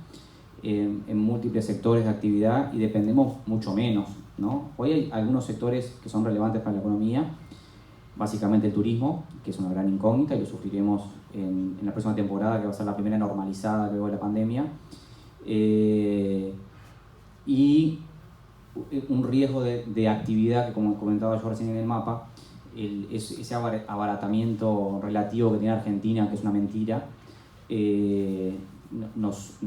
en múltiples sectores de actividad y dependemos mucho menos, ¿no? Hoy hay algunos sectores que son relevantes para la economía, básicamente el turismo, que es una gran incógnita y lo sufriremos en la próxima temporada, que va a ser la primera normalizada luego de la pandemia. Y un riesgo de actividad que, como comentaba yo recién en el mapa, ese abaratamiento relativo que tiene Argentina, que es una mentira, nos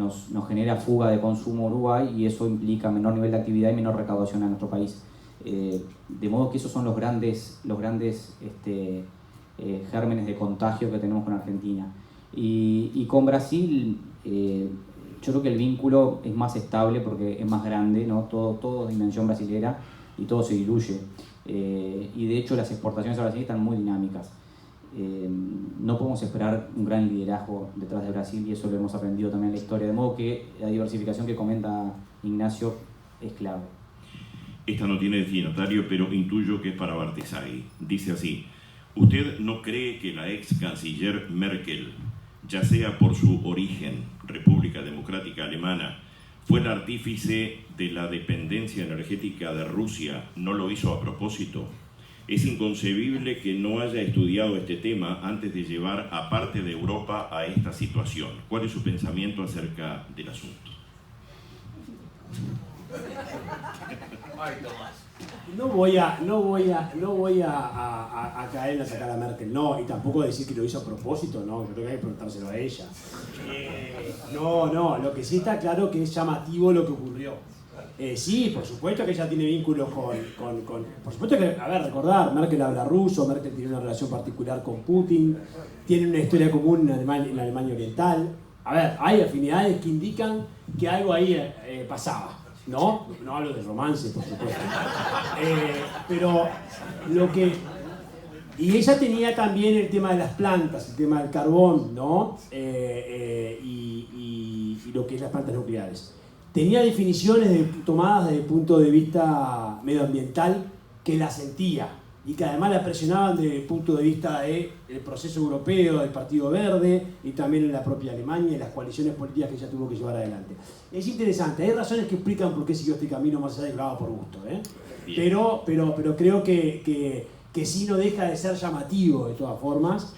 genera fuga de consumo a Uruguay y eso implica menor nivel de actividad y menor recaudación en nuestro país. De modo que esos son los grandes gérmenes de contagio que tenemos con Argentina. Y con Brasil, yo creo que el vínculo es más estable porque es más grande, ¿no? Todo es dimensión brasilera y todo se diluye. Y de hecho las exportaciones a Brasil están muy dinámicas. No podemos esperar un gran liderazgo detrás de Brasil y eso lo hemos aprendido también en la historia. De modo que la diversificación que comenta Ignacio es clave. Esta no tiene destinatario, pero intuyo que es para Bartesagui. Dice así: ¿usted no cree que la ex canciller Merkel, ya sea por su origen, República Democrática Alemana, fue el artífice de la dependencia energética de Rusia, no lo hizo a propósito? Es inconcebible que no haya estudiado este tema antes de llevar a parte de Europa a esta situación. ¿Cuál es su pensamiento acerca del asunto? No voy a caer en atacar a Merkel, no, y tampoco decir que lo hizo a propósito, no, yo creo que hay que preguntárselo a ella. No, lo que sí está claro que es llamativo lo que ocurrió. Sí, por supuesto que ella tiene vínculos por supuesto que, a ver, recordar, Merkel habla ruso, Merkel tiene una relación particular con Putin, tiene una historia común en la Alemania Oriental. A ver, hay afinidades que indican que algo ahí pasaba. No hablo de romance, por supuesto. Pero lo que Y ella tenía también el tema de las plantas, el tema del carbón, ¿no? Y lo que es las plantas nucleares. Tenía definiciones tomadas desde el punto de vista medioambiental que la sentía y que además la presionaban desde el punto de vista del proceso europeo, del Partido Verde y también en la propia Alemania y las coaliciones políticas que ella tuvo que llevar adelante. Es interesante, hay razones que explican por qué siguió este camino más allá de que lo haga por gusto, ¿eh? Pero creo que sí no deja de ser llamativo de todas formas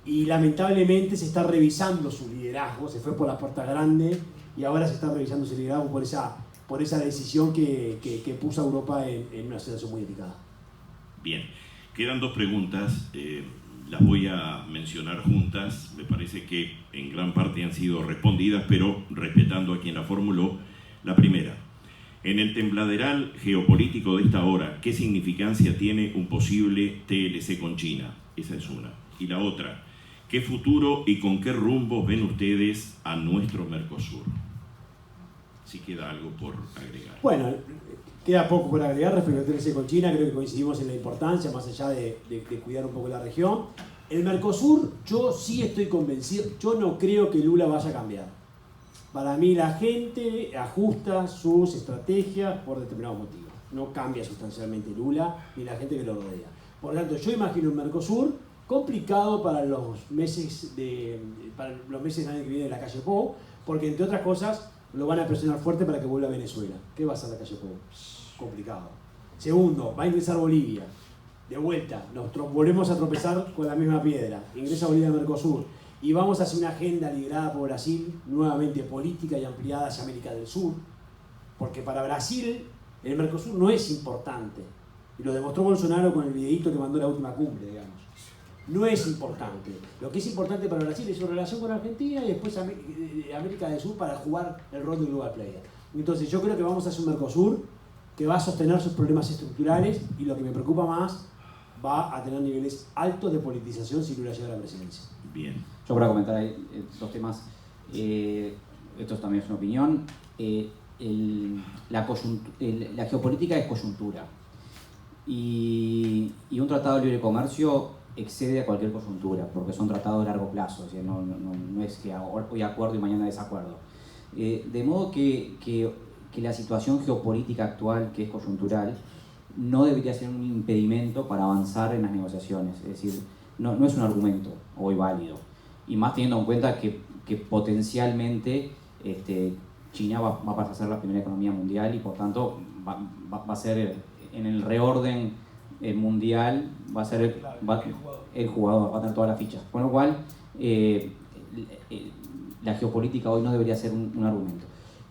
y lamentablemente se está revisando su liderazgo, se fue por la puerta grande y ahora se está revisando su liderazgo por esa decisión que puso a Europa en una situación muy delicada. Bien, quedan dos preguntas, las voy a mencionar juntas, me parece que en gran parte han sido respondidas, pero respetando a quien la formuló. La primera, en el tembladeral geopolítico de esta hora, ¿qué significancia tiene un posible TLC con China? Esa es una. Y la otra, ¿qué futuro y con qué rumbo ven ustedes a nuestro Mercosur? Si queda algo por agregar. Bueno, queda poco por agregar respecto al TLC con China, creo que coincidimos en la importancia, más allá de cuidar un poco la región. El Mercosur, yo sí estoy convencido, yo no creo que Lula vaya a cambiar. Para mí la gente ajusta sus estrategias por determinados motivos. No cambia sustancialmente Lula ni la gente que lo rodea. Por lo tanto, yo imagino un Mercosur complicado para los meses del año que viene de la calle Pou, porque entre otras cosas lo van a presionar fuerte para que vuelva a Venezuela. ¿Qué va a hacer la calle Pou? Complicado. Segundo, va a ingresar Bolivia. De vuelta, volvemos a tropezar con la misma piedra. Ingresa Bolivia al Mercosur. Y vamos hacia una agenda liderada por Brasil, nuevamente política y ampliada hacia América del Sur, porque para Brasil el Mercosur no es importante, y lo demostró Bolsonaro con el videíto que mandó la última cumbre, digamos. No es importante. Lo que es importante para Brasil es su relación con Argentina y después América del Sur para jugar el rol de global player. Entonces yo creo que vamos hacia un Mercosur que va a sostener sus problemas estructurales y lo que me preocupa más, va a tener niveles altos de politización si Lula llega a la presidencia. Bien. Yo para comentar ahí dos temas, esto también es una opinión, la geopolítica es coyuntura y un tratado de libre comercio excede a cualquier coyuntura porque son tratados de largo plazo, o sea, no es que hoy acuerdo y mañana desacuerdo. De modo que la situación geopolítica actual, que es coyuntural, no debería ser un impedimento para avanzar en las negociaciones, es decir, no es un argumento hoy válido, y más teniendo en cuenta que potencialmente China va a pasar a ser la primera economía mundial y por tanto va a ser en el reorden mundial, va a ser el jugador, va a tener todas las fichas, con lo cual la geopolítica hoy no debería ser un argumento.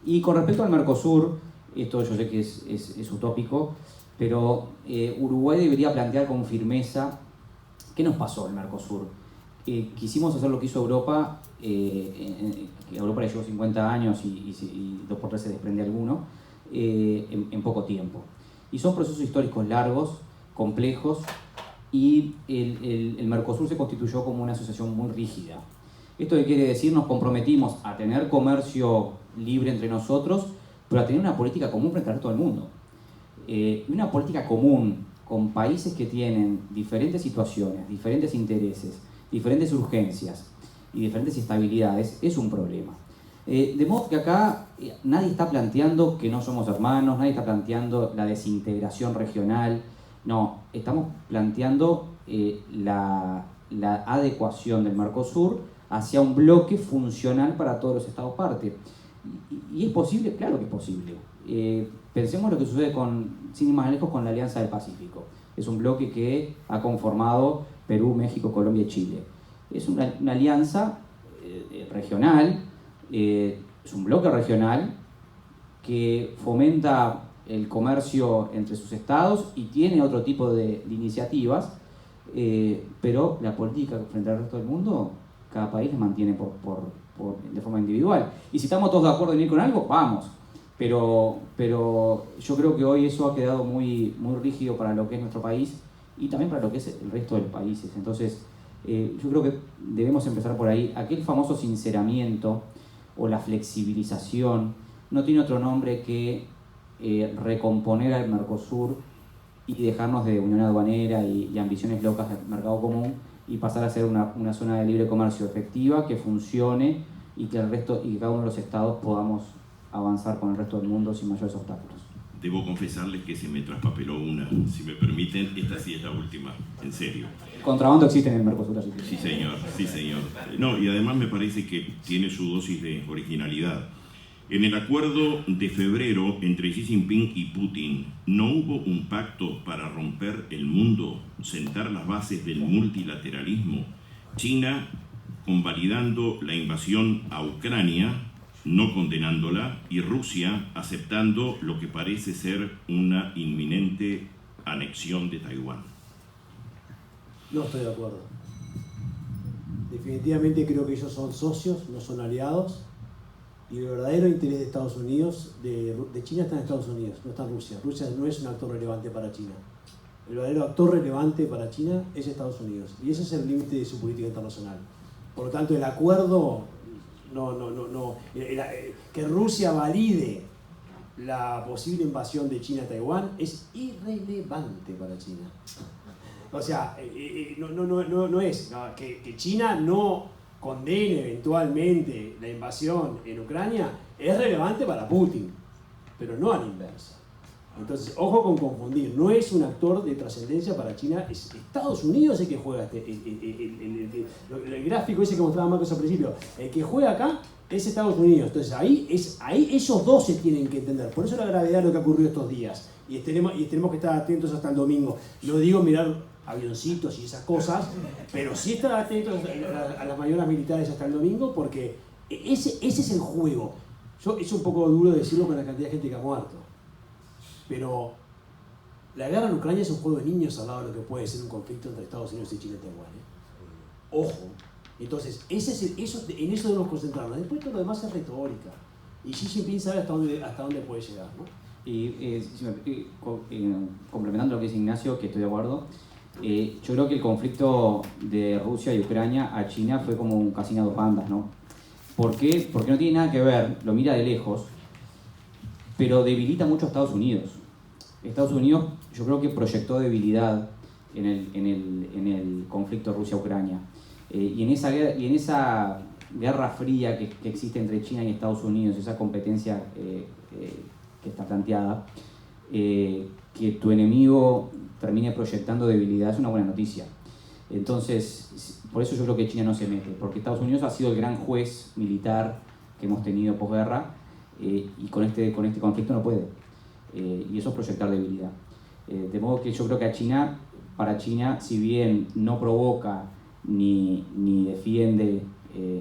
Y con respecto al Mercosur, esto yo sé que es utópico, pero Uruguay debería plantear con firmeza qué nos pasó en el Mercosur. Quisimos hacer lo que hizo Europa, que Europa le llevó 50 años y 2 por 3 se desprende alguno, en poco tiempo. Y son procesos históricos largos, complejos, y el Mercosur se constituyó como una asociación muy rígida. ¿Esto qué quiere decir? Nos comprometimos a tener comercio libre entre nosotros, pero a tener una política común frente al resto del mundo. Una política común con países que tienen diferentes situaciones, diferentes intereses, diferentes urgencias y diferentes estabilidades es un problema. De modo que acá nadie está planteando que no somos hermanos, nadie está planteando la desintegración regional, no, estamos planteando la adecuación del Mercosur hacia un bloque funcional para todos los estados parte. ¿Y es posible? Claro que es posible. Pensemos lo que sucede sin ir más lejos, con la Alianza del Pacífico. Es un bloque que ha conformado Perú, México, Colombia y Chile. Es una alianza regional, es un bloque regional que fomenta el comercio entre sus estados y tiene otro tipo de iniciativas, pero la política frente al resto del mundo, cada país la mantiene de forma individual. Y si estamos todos de acuerdo en ir con algo, vamos. Pero yo creo que hoy eso ha quedado muy rígido para lo que es nuestro país y también para lo que es el resto de los países. Entonces, yo creo que debemos empezar por ahí. Aquel famoso sinceramiento o la flexibilización no tiene otro nombre que recomponer al Mercosur y dejarnos de unión aduanera y ambiciones locas del mercado común y pasar a ser una zona de libre comercio efectiva que funcione y que cada uno de los estados podamos avanzar con el resto del mundo sin mayores obstáculos. Debo confesarles que se me traspapeló una, si me permiten, esta sí es la última, en serio. Contrabando existe en el Mercosur, así que... Sí, señor, sí, señor. No, y además me parece que tiene su dosis de originalidad. En el acuerdo de febrero entre Xi Jinping y Putin, ¿no hubo un pacto para romper el mundo, sentar las bases del multilateralismo? China convalidando la invasión a Ucrania, no condenándola, y Rusia aceptando lo que parece ser una inminente anexión de Taiwán. No estoy de acuerdo. Definitivamente creo que ellos son socios, no son aliados. Y el verdadero interés de Estados Unidos, de China, está en Estados Unidos, no está en Rusia. Rusia no es un actor relevante para China. El verdadero actor relevante para China es Estados Unidos. Y ese es el límite de su política internacional. Por lo tanto, el acuerdo, que Rusia valide la posible invasión de China a Taiwán es irrelevante para China. O sea, no es que China no condene eventualmente la invasión en Ucrania, es relevante para Putin, pero no a la inversa. Entonces, ojo con confundir, no es un actor de trascendencia para China, es Estados Unidos el que juega el gráfico ese que mostraba Marcos al principio, el que juega acá es Estados Unidos. Entonces ahí esos dos se tienen que entender, por eso la gravedad de lo que ha ocurrido estos días, y tenemos que estar atentos hasta el domingo. No digo mirar avioncitos y esas cosas, pero sí estar atentos a las maniobras militares hasta el domingo, porque ese es el juego. Es un poco duro decirlo con la cantidad de gente que ha muerto, pero la guerra en Ucrania es un juego de niños al lado de lo que puede ser un conflicto entre Estados Unidos y China y Taiwán. Ojo. Entonces, en eso debemos concentrarnos. Después todo lo demás es retórica. Y Xi Jinping sabe hasta dónde puede llegar, ¿no? Y complementando lo que dice Ignacio, que estoy de acuerdo, yo creo que el conflicto de Rusia y Ucrania a China fue como un casino a dos bandas, ¿no? ¿Por qué? Porque no tiene nada que ver, lo mira de lejos, pero debilita mucho a Estados Unidos. Estados Unidos yo creo que proyectó debilidad en el conflicto Rusia-Ucrania. Y en esa guerra fría que existe entre China y Estados Unidos, esa competencia que está planteada, que tu enemigo termine proyectando debilidad es una buena noticia. Entonces, por eso yo creo que China no se mete, porque Estados Unidos ha sido el gran juez militar que hemos tenido posguerra, y con este conflicto no puede. Y eso es proyectar debilidad. De modo que yo creo que para China, si bien no provoca ni defiende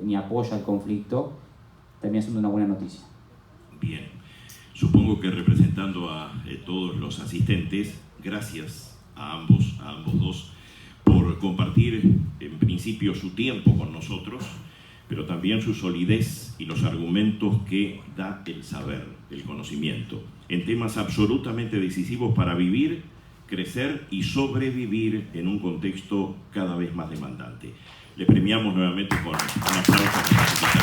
ni apoya el conflicto, termina siendo una buena noticia. Bien, supongo que representando a todos los asistentes, gracias a ambos dos por compartir en principio su tiempo con nosotros, pero también su solidez y los argumentos que da el saber, el conocimiento, en temas absolutamente decisivos para vivir, crecer y sobrevivir en un contexto cada vez más demandante. Le premiamos nuevamente con un aplauso.